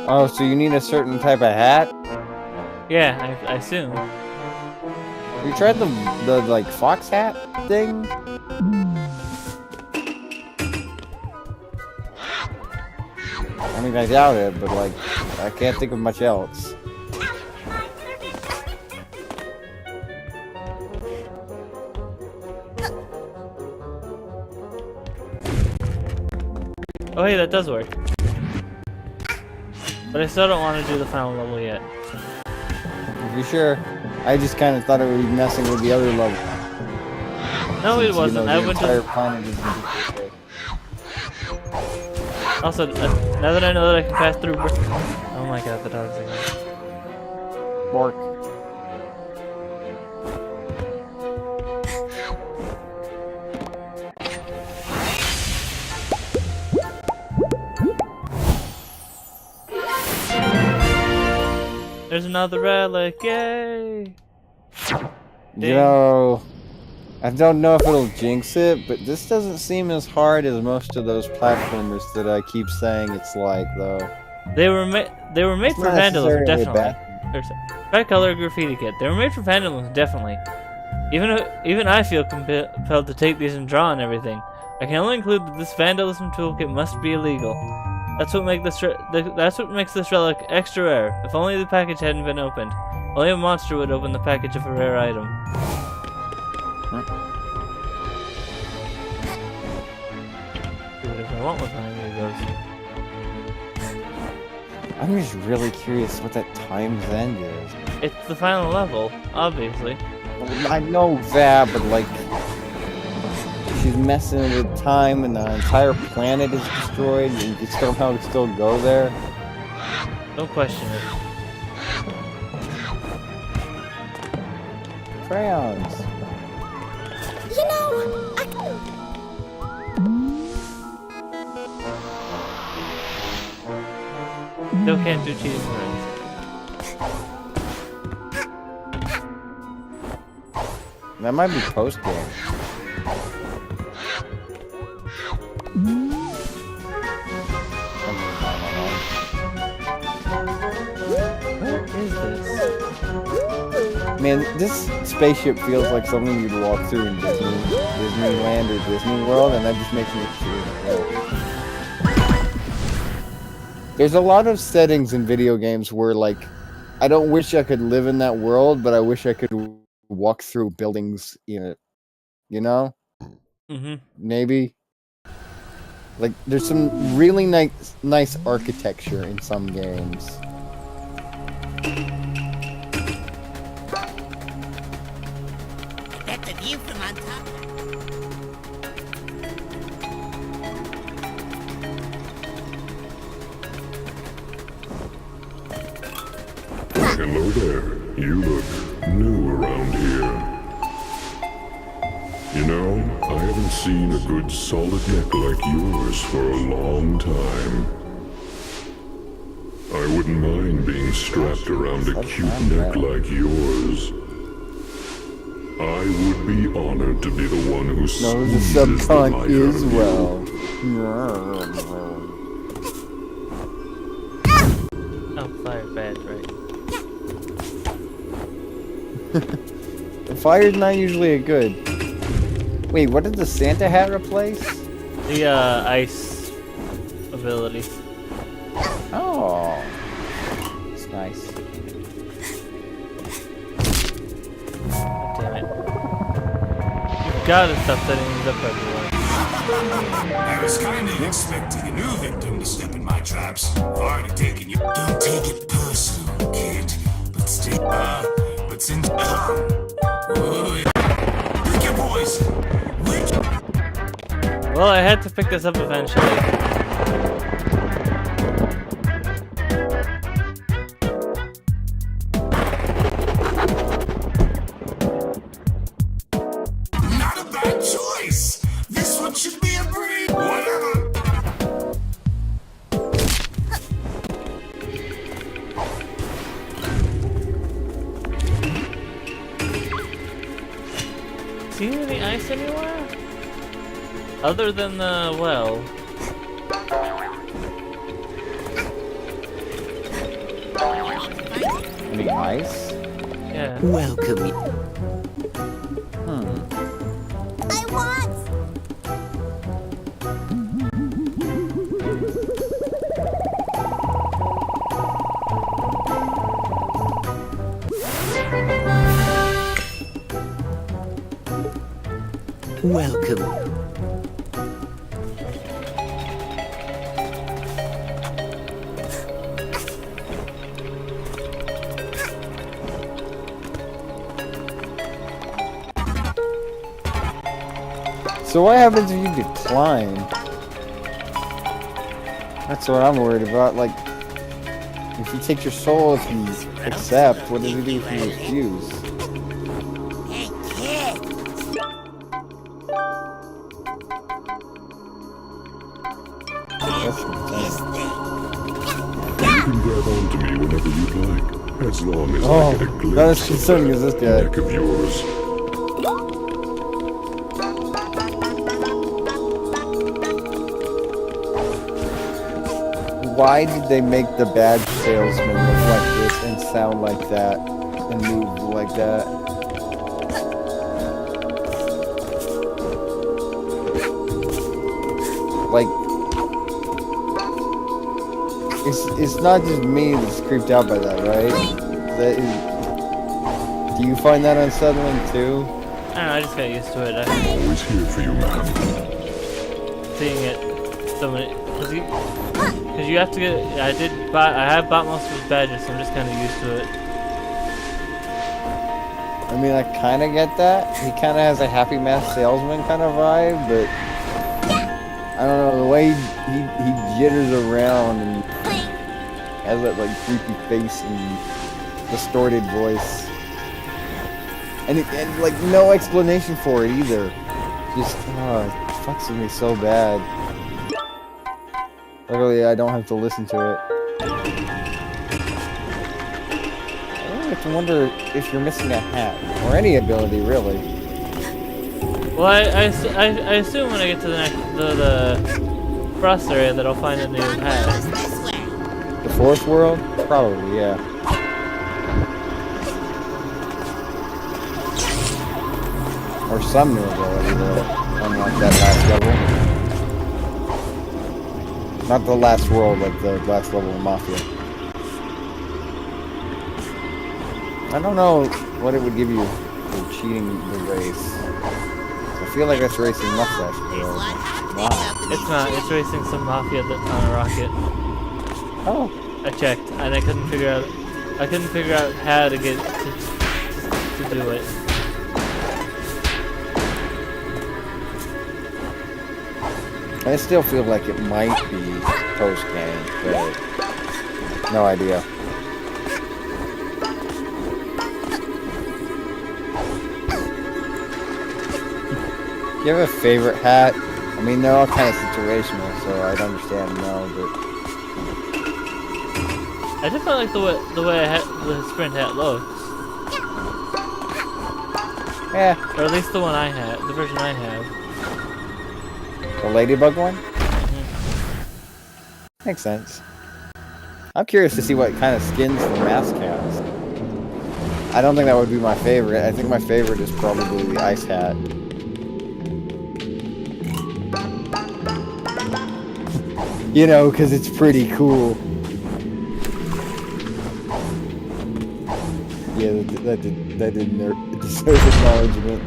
Oh, so you need a certain type of hat? Yeah, I assume. You tried the like fox hat thing? I mean, I doubt it, but like, I can't think of much else. Oh hey, that does work. But I still don't want to do the final level yet. Are you sure? I just kind of thought it would be messing with the other level. No, it Since, wasn't. the I went entire to. planet is in Also, now that I know that I can pass through. Oh my god, the dog's again. Bork. There's another relic, yay! You know, I don't know if it'll jinx it, but this doesn't seem as hard as most of those platformers that I keep saying it's like, though. They were made It's for not vandalism, necessarily definitely. Tricolor graffiti kit. They were made for vandalism, definitely. Even I feel compelled to take these and draw and everything. I can only include that this vandalism toolkit must be illegal. That's what that's what makes this relic extra rare. If only the package hadn't been opened. Only a monster would open the package of a rare item. Do whatever I want with my amigos. I'm just really curious what that time's end is. It's the final level, obviously. Well, I know that, but like, she's messing with time and the entire planet is destroyed and you can somehow still go there. Don't question it. Crayons. You know, Still can't do cheating runs. That might be post game. What is this? Man, this spaceship feels like something you'd walk through in Disneyland or Disney World, and that just makes me feel. There's a lot of settings in video games where, like, I don't wish I could live in that world, but I wish I could walk through buildings in it. You know? Mm-hmm. Maybe. Like, there's some really nice architecture in some games. That's a view from on top. Hello there. You look new around here. You know, I haven't seen a good solid neck like yours for a long time. I wouldn't mind being strapped around a cute neck like yours. I would be honored to be the one who No, the squeezes the subcon life is out of you. well. Oh, fire bad, right? The fire's not usually a good. Wait, what did the Santa hat replace? The ice ability. Oh, it's nice. God damn it. You've gotta stop setting these up everywhere. I was kind of expecting a new victim to step in my traps. I've already taken you. Don't take it personal, kid. But stay. But since. Pick your poison. Well, I had to pick this up eventually. Not a bad choice. This one should be a breed. Whatever. See any ice anywhere? Other than the well. Any ice? Yeah. Welcome. I want. Welcome. So what happens if you decline? That's what I'm worried about. Like, if you take your soul, if you accept, what does it do if you refuse? Hey, kid. That's This intense. thing. You can grab onto me whenever you'd like, as long as I Oh, get a not glimpse as of concerning that as this guy. neck of yours. Why did they make the badge salesman look like this and sound like that and move like that? Like, it's not just me that's creeped out by that, right? Do you find that unsettling too? I don't know, I just got used to it. Always here for you, man. Seeing it so many, cause you have to get. I have bought most of his badges, so I'm just kind of used to it. I mean, I kind of get that. He kind of has a happy mask salesman kind of vibe, but I don't know, the way he jitters around and has that like creepy face and distorted voice, and like no explanation for it either. Just it fucks with me so bad. Luckily, I don't have to listen to it. I really have to wonder if you're missing a hat or any ability, really. Well, I assume when I get to the frost area that I'll find a new hat. This way. The fourth world? Probably, yeah. Or some new ability to unlock that last level. Not the last world, like the last level of Mafia. I don't know what it would give you for cheating the race. I feel like that's racing Mustache There's a Girl. lot happening Wow. up in It's not. It's racing some mafia that's on a rocket. Oh. I checked and I couldn't figure out. I couldn't figure out how to get to do it. I still feel like it might be post-game, but no idea. Do you have a favorite hat? I mean, they're all kind of situational, so I'd understand no, but I just felt like the way the sprint hat looks, yeah, or at least the one I have, the version I have. the Ladybug one? Makes sense. I'm curious to see what kind of skins the mask has. I don't think that would be my favorite. I think my favorite is probably the ice hat. You know, because it's pretty cool. Yeah, that deserves acknowledgement.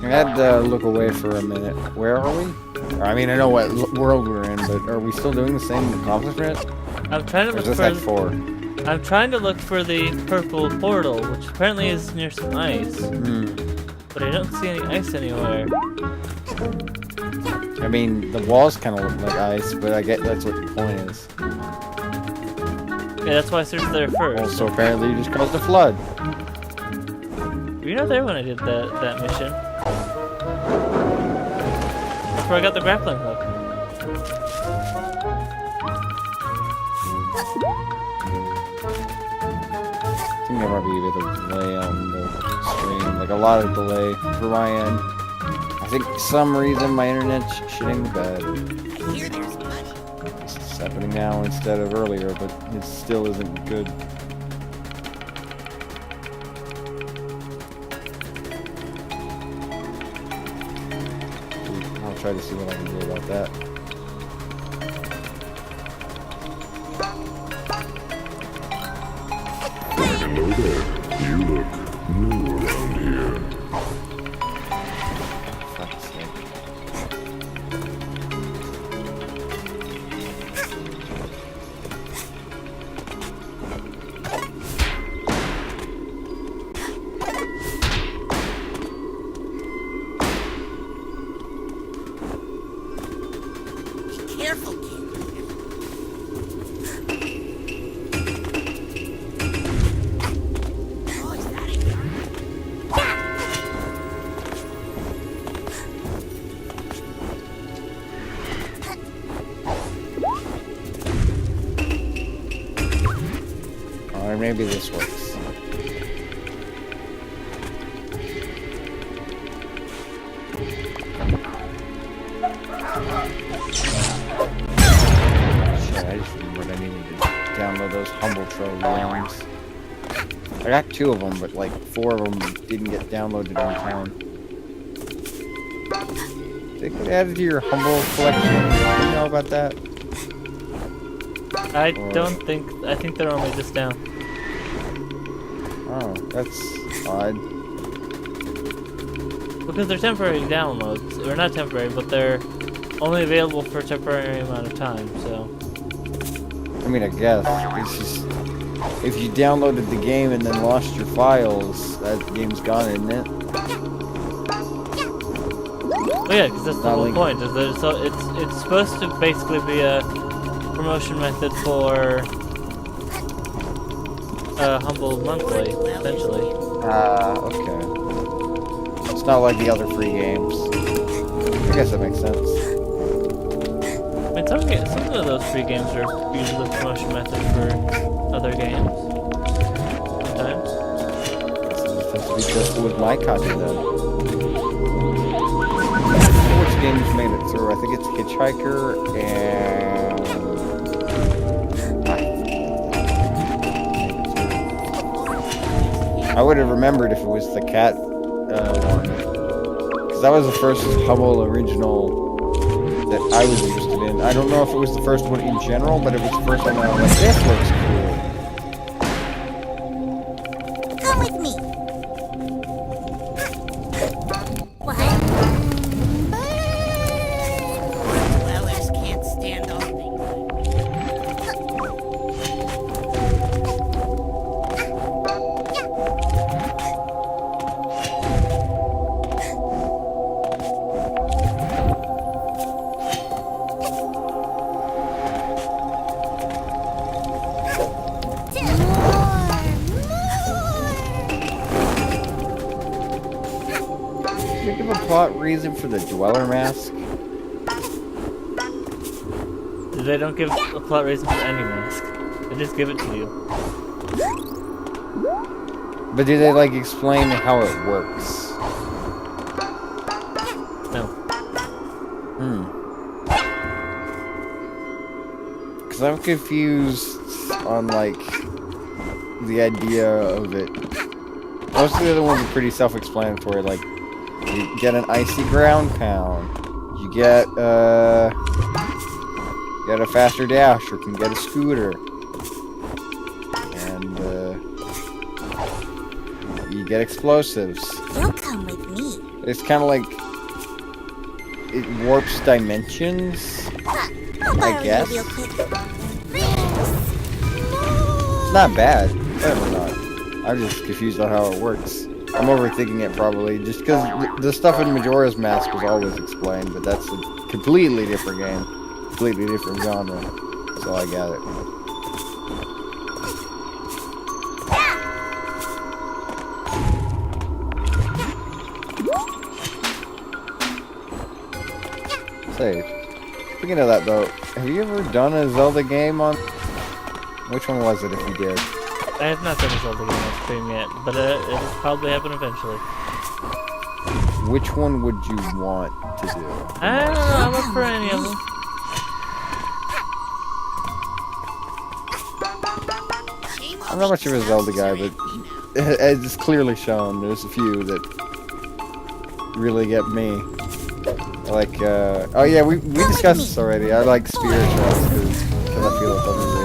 I had to look away for a minute. Where are we? I mean, I know what world we're in, but are we still doing the same accomplishment? I'm trying to Or is look this for. like 4? I'm trying to look for the purple portal, which apparently is near some ice, but I don't see any ice anywhere. I mean, the walls kind of look like ice, but I get that's what the point is. Yeah, that's why I searched there first. Also, apparently you just caused a flood. Were you not there when I did that mission? That's where I got the grappling hook. I think there might be a bit of delay on the stream, like a lot of delay for my end. I think for some reason my internet's shitting the bed. Here there's money. It's happening now instead of earlier, but it still isn't good. I'll try to see what I can do about that. Hello there. You look new around here. Fuck's sake. Be careful, kid. Oh, is that it? Or maybe this works. Shit, I just remembered I needed to download those Humble Trove games. I got 2 of them, but like 4 of them didn't get downloaded in time. They could add it to your Humble collection. Do you know about that? I think they're only just down. Oh, that's odd. Because they're temporary downloads. Or not temporary, but they're only available for a temporary amount of time, so. I mean, I guess. It's just, if you downloaded the game and then lost your files, that game's gone, isn't it? Oh yeah, because that's the Not whole linked. point. Is that it's supposed to basically be a promotion method for Humble Monthly, essentially. Okay. It's not like the other free games. I guess that makes sense. I mean, some of those free games are usually the promotion method for other games. Sometimes. It has to be careful with my copy then. Which games made it through? I think it's Hitchhiker and... I would have remembered if it was the cat one. Because that was the first Hubble original that I was interested in. I don't know if it was the first one in general, but it was the first one that I was like, this looks cool. Come with me. What? Dwellers can't stand all things. Did they give a plot reason for the Dweller mask? They don't give a plot reason for any mask. They just give it to you. But do they like explain how it works? No. Because I'm confused on like the idea of it. Most of the other ones are pretty self-explanatory. Like you get an icy ground pound, you get a faster dash, or can get a scooter, and you get explosives. You'll come with me. It's kind of like it warps dimensions. I'll borrow guess. you real quick. It's not bad. Definitely not. I'm just confused on how it works. I'm overthinking it probably, just because the stuff in Majora's Mask was always explained, but that's a completely different game, completely different genre. So I got it. Say, speaking of that though, have you ever done a Zelda game on? Which one was it if you did? I have not done a Zelda game on stream yet, but it'll probably happen eventually. Which one would you want to do? I don't know, I'm up for any of them. I'm not much of a Zelda guy, but it's clearly shown. There's a few that really get me. Like, oh yeah, we discussed this already. I like Spirit Tracks because I feel it's underrated.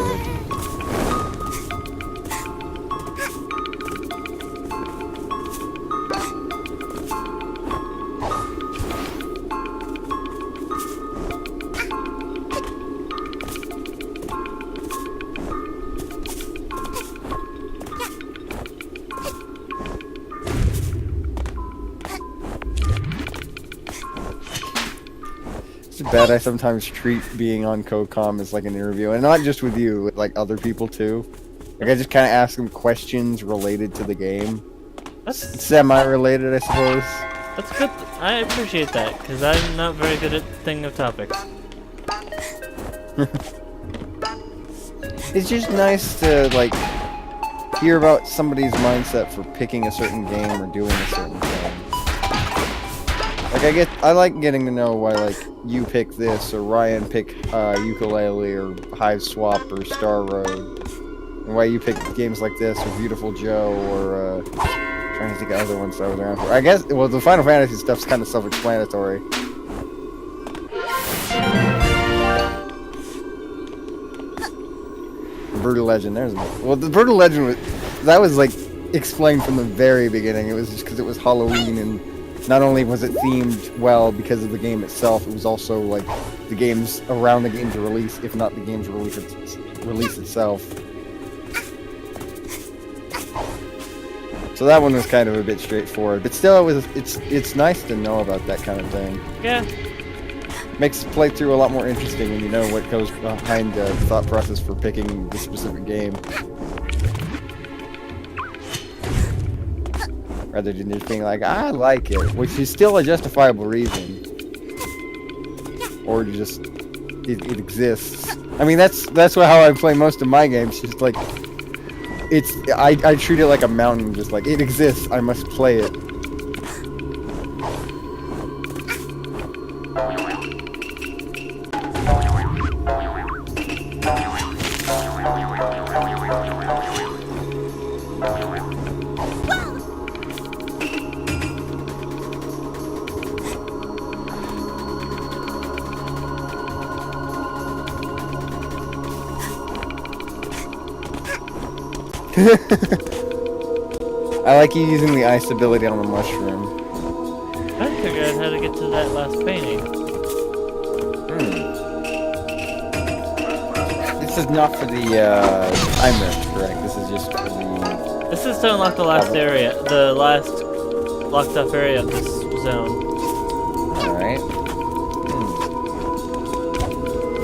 Bad. I sometimes treat being on CoCom as like an interview, and not just with you, with like other people too. Like I just kind of ask them questions related to the game. That's semi-related, I suppose. That's good. I appreciate that because I'm not very good at thinking of topics. It's just nice to like hear about somebody's mindset for picking a certain game or doing a certain thing. Like I like getting to know why like you pick this or Ryan pick Ukulele or Hive Swap or Star Road, and why you pick games like this or Beautiful Joe or trying to think of other ones that I was around for. I guess well the Final Fantasy stuff's kind of self-explanatory. Brutal Legend, well the Brutal Legend was like explained from the very beginning. It was just because it was Halloween, and not only was it themed well because of the game itself, it was also like the games around the game's release, if not the game's release itself. So that one was kind of a bit straightforward, but still it's nice to know about that kind of thing. Yeah. Makes playthrough a lot more interesting when you know what goes behind the thought process for picking the specific game. Rather than just being like, I like it, which is still a justifiable reason. Or just, it exists. I mean, that's how I play most of my games, just like, I treat it like a mountain, just like, it exists, I must play it. I like you using the ice ability on the mushroom. I figured out how to get to that last painting. This is not for the time rift, correct? This is just for the... This is to unlock the last area, the last locked off area of this zone. Alright. I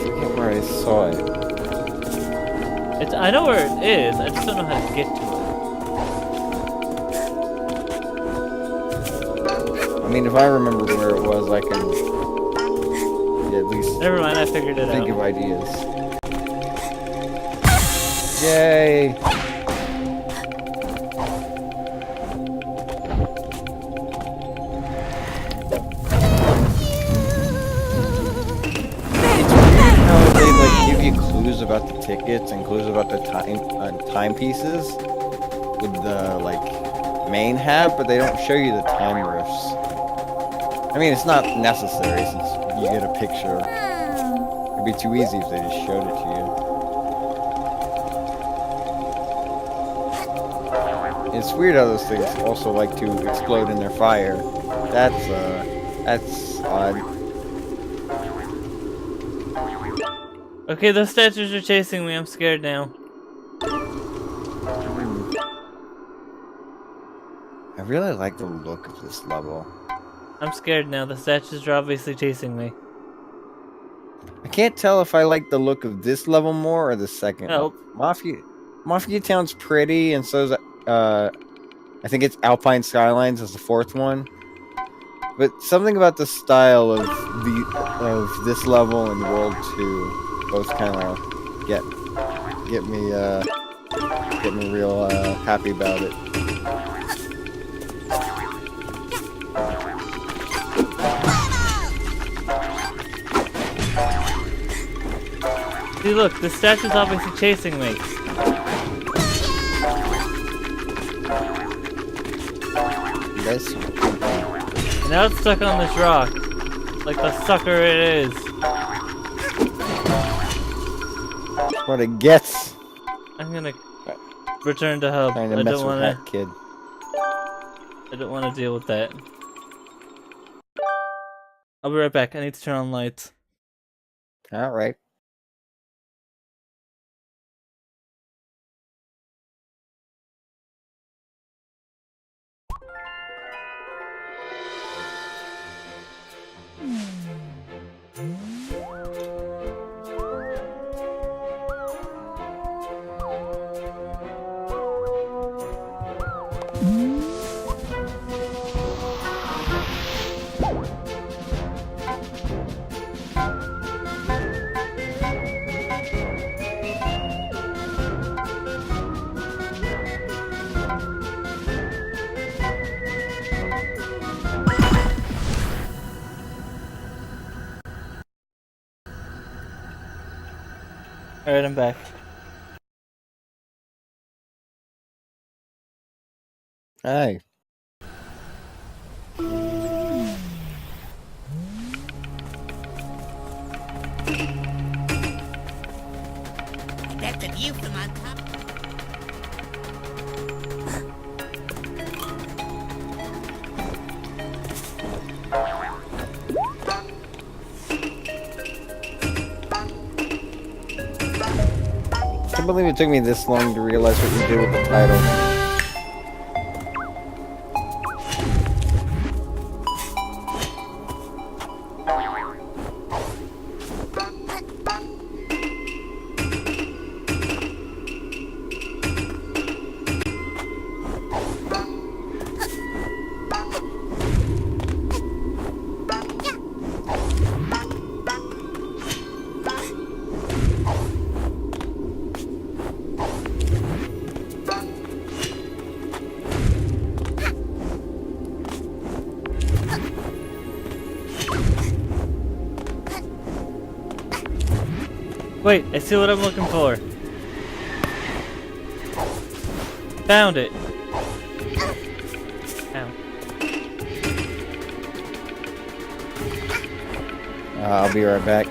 forget where I saw it. I know where it is, I just don't know how to get to it. I mean, if I remember where it was, I can at least Never mind, I figured it think out. of ideas. Yay! How they like give you clues about the tickets and clues about the timepieces with the like main hab, but they don't show you the time rifts. I mean, it's not necessary since you get a picture. It'd be too easy if they just showed it to you. It's weird how those things also like to explode in their fire. That's odd. Okay, those statues are chasing me. I'm scared now. I really like the look of this level. I'm scared now. The statues are obviously chasing me. I can't tell if I like the look of this level more or the second. Oh. Mafia Town's pretty, and so is I think it's Alpine Skylines as the fourth one. But something about the style of this level and World 2 both kind of get me real happy about it. See, look, the statue's obviously chasing me. This. And now it's stuck on this rock. Like the sucker it is. That's what it gets. I'm gonna return to hub. Trying to I mess don't with wanna. that kid. I don't wanna deal with that. I'll be right back. I need to turn on lights. All right. Alright, I'm back. Hey. That's a view from on top. I can't believe it took me this long to realize what you did with the title. Wait, I see what I'm looking for. Found it. Ow. I'll be right back.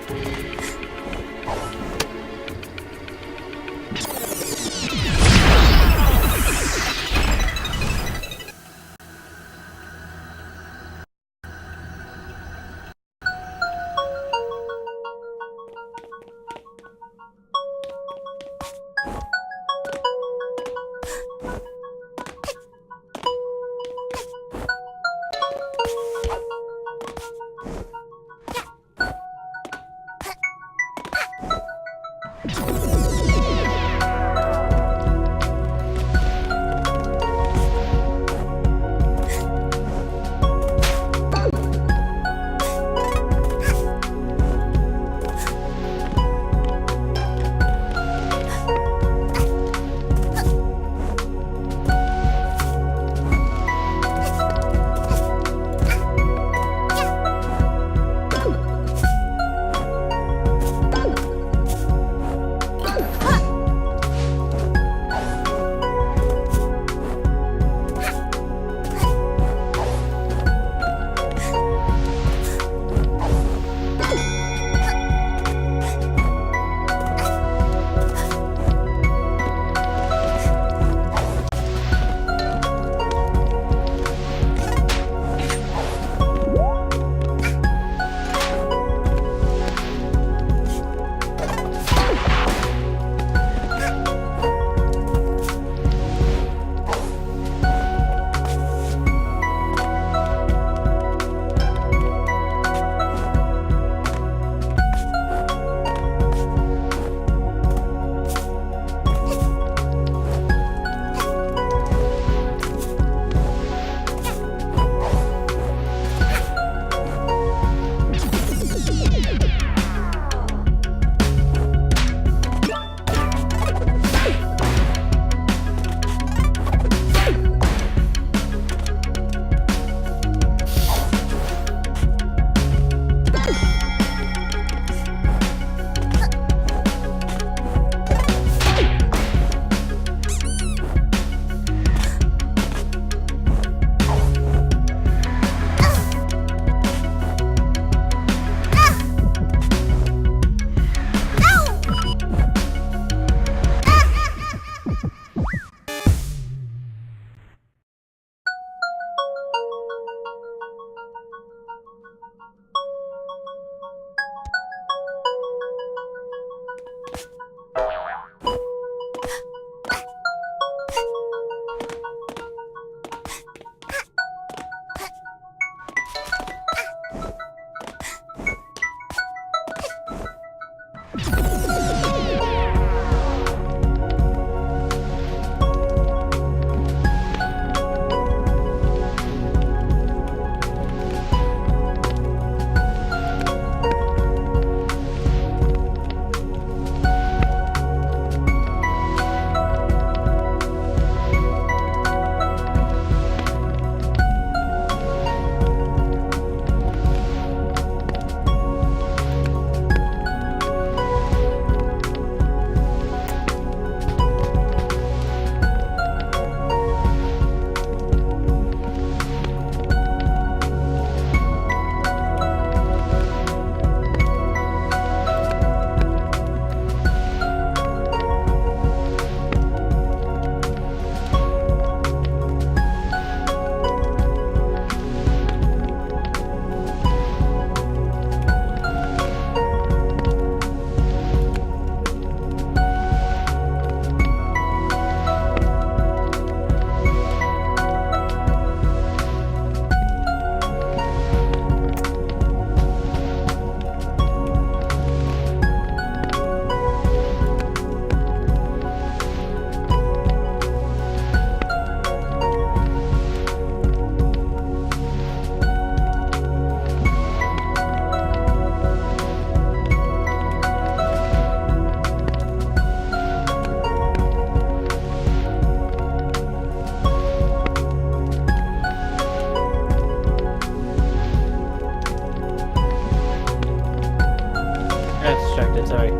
there, sorry.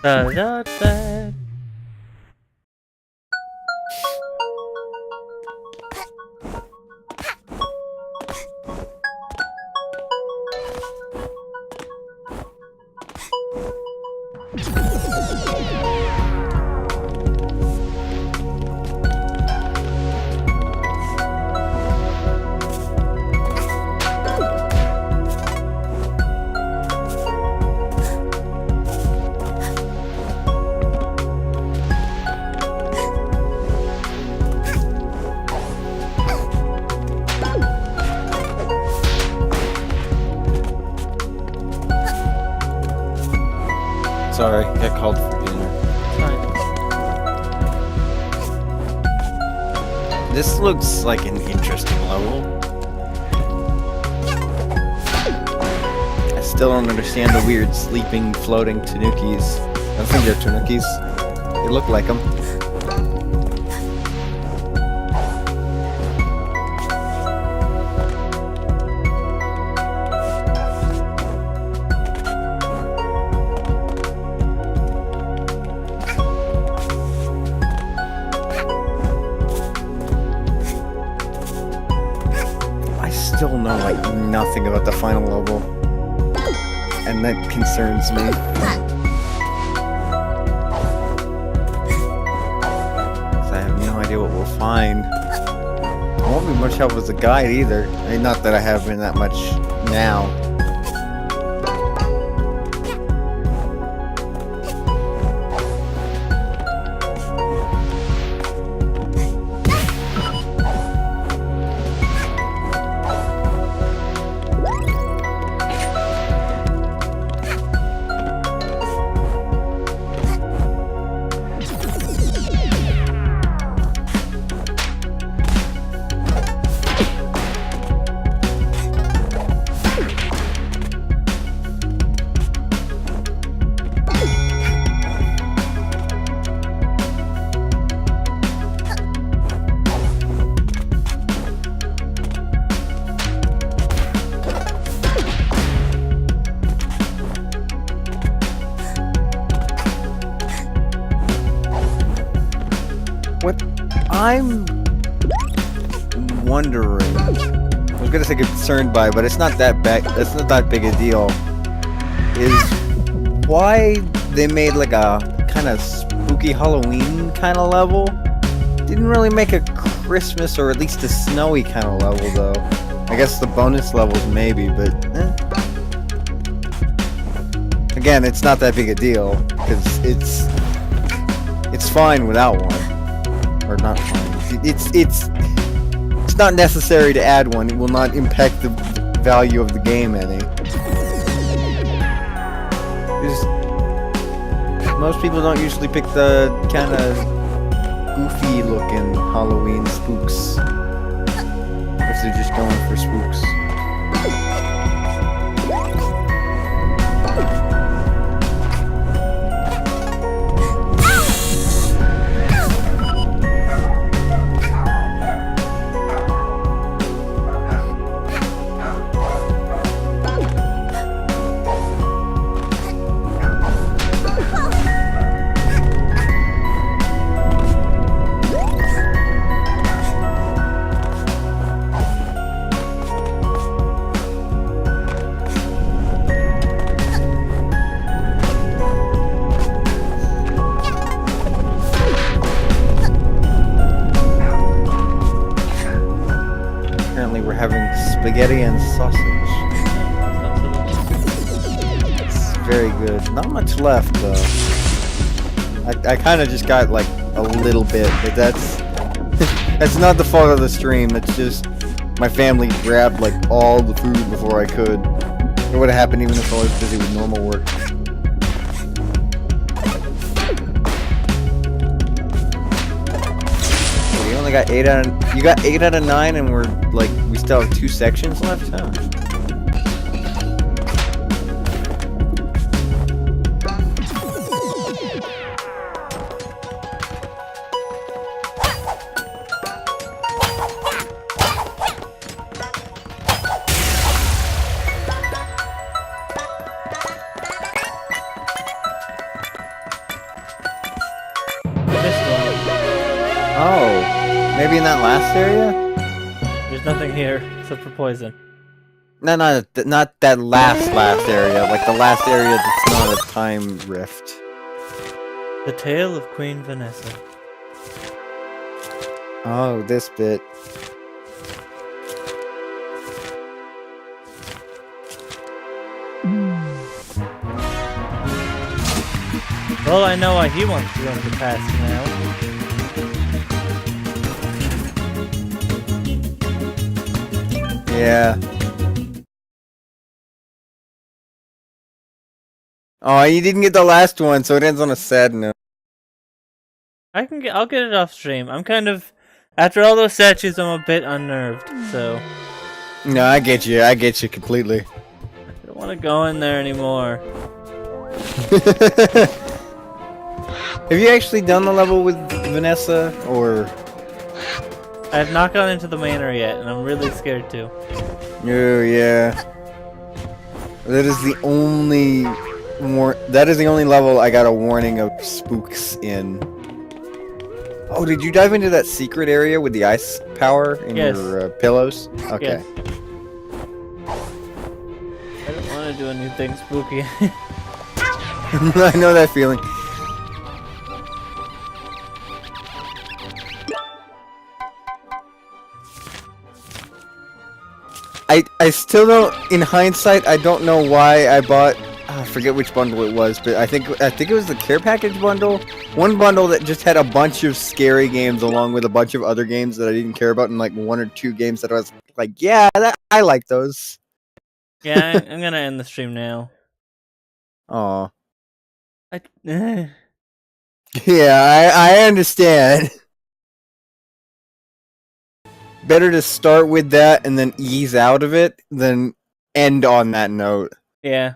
Da da da. Sorry, got called for dinner. Fine. This looks like an interesting level. I still don't understand the weird sleeping, floating Tanukis. I don't think they're Tanukis. They look like them. Still know like nothing about the final level, and that concerns me. I have no idea what we'll find. I won't be much help as a guide either. I mean, not that I have been that much now. What I'm wondering, I was gonna say concerned by, but it's not that bad. It's not that big a deal. Is why they made like a kind of spooky Halloween kind of level. Didn't really make a Christmas or at least a snowy kind of level though. I guess the bonus levels maybe, but again, it's not that big a deal because it's fine without one. Or not fine. It's not necessary to add one. It will not impact the value of the game any. Most people don't usually pick the kind of goofy looking Halloween spooks if they're just going for spooks. spaghetti and sausage. It's very good. Not much left though. I kind of just got like a little bit, but that's that's not the fault of the stream. That's just my family grabbed like all the food before I could. It would have happened even if I was busy with normal work. You only got 8 out of, you got 8 out of 9 and we're like, we still have 2 sections left, huh? Maybe in that last area? There's nothing here except for poison. No, not that last area. Like the last area that's not a time rift. The Tale of Queen Vanessa. Oh, this bit. Well, I know why he wants to go to the past now. Yeah. Oh, you didn't get the last one, so it ends on a sad note. I'll get it off stream. I'm kind of, after all those statues, I'm a bit unnerved, so. No, I get you completely. I don't want to go in there anymore. Have you actually done the level with Vanessa, or? I have not gone into the manor yet, and I'm really scared to. Oh yeah. That is the only level I got a warning of spooks in. Oh, did you dive into that secret area with the ice power in your pillows? Okay. Yes. I don't want to do anything spooky. I know that feeling. I still don't, in hindsight, I don't know why I bought, I forget which bundle it was, but I think it was the care package bundle. One bundle that just had a bunch of scary games along with a bunch of other games that I didn't care about, and like 1 or 2 games that I was like, yeah, I like those. Yeah, I'm gonna end the stream now. Aw. Yeah. Yeah, I understand. Better to start with that and then ease out of it than end on that note. Yeah.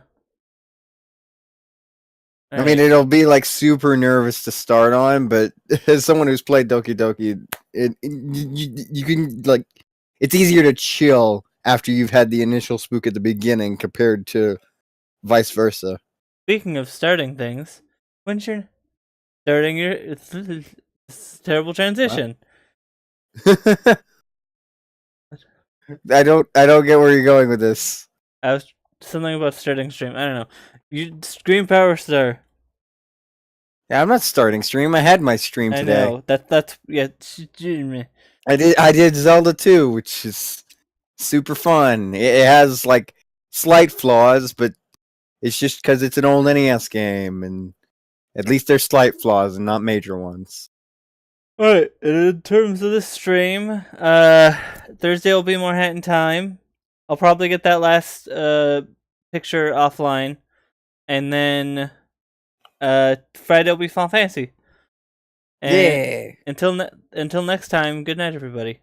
I mean, it'll be like super nervous to start on, but as someone who's played Doki Doki, you can like, it's easier to chill after you've had the initial spook at the beginning compared to vice versa. Speaking of starting things, when's your starting your it's terrible transition? I don't get where you're going with this. I was something about starting stream. I don't know. You Scream Power Star. Yeah, I'm not starting stream. I had my stream today. I know. That's yeah. I did Zelda 2, which is super fun. It has like slight flaws, but it's just because it's an old NES game, and at least there's slight flaws and not major ones. Alright, in terms of the stream, Thursday will be more Hat in Time. I'll probably get that last picture offline, and then Friday will be Final Fantasy. And yeah. Until next time, good night, everybody.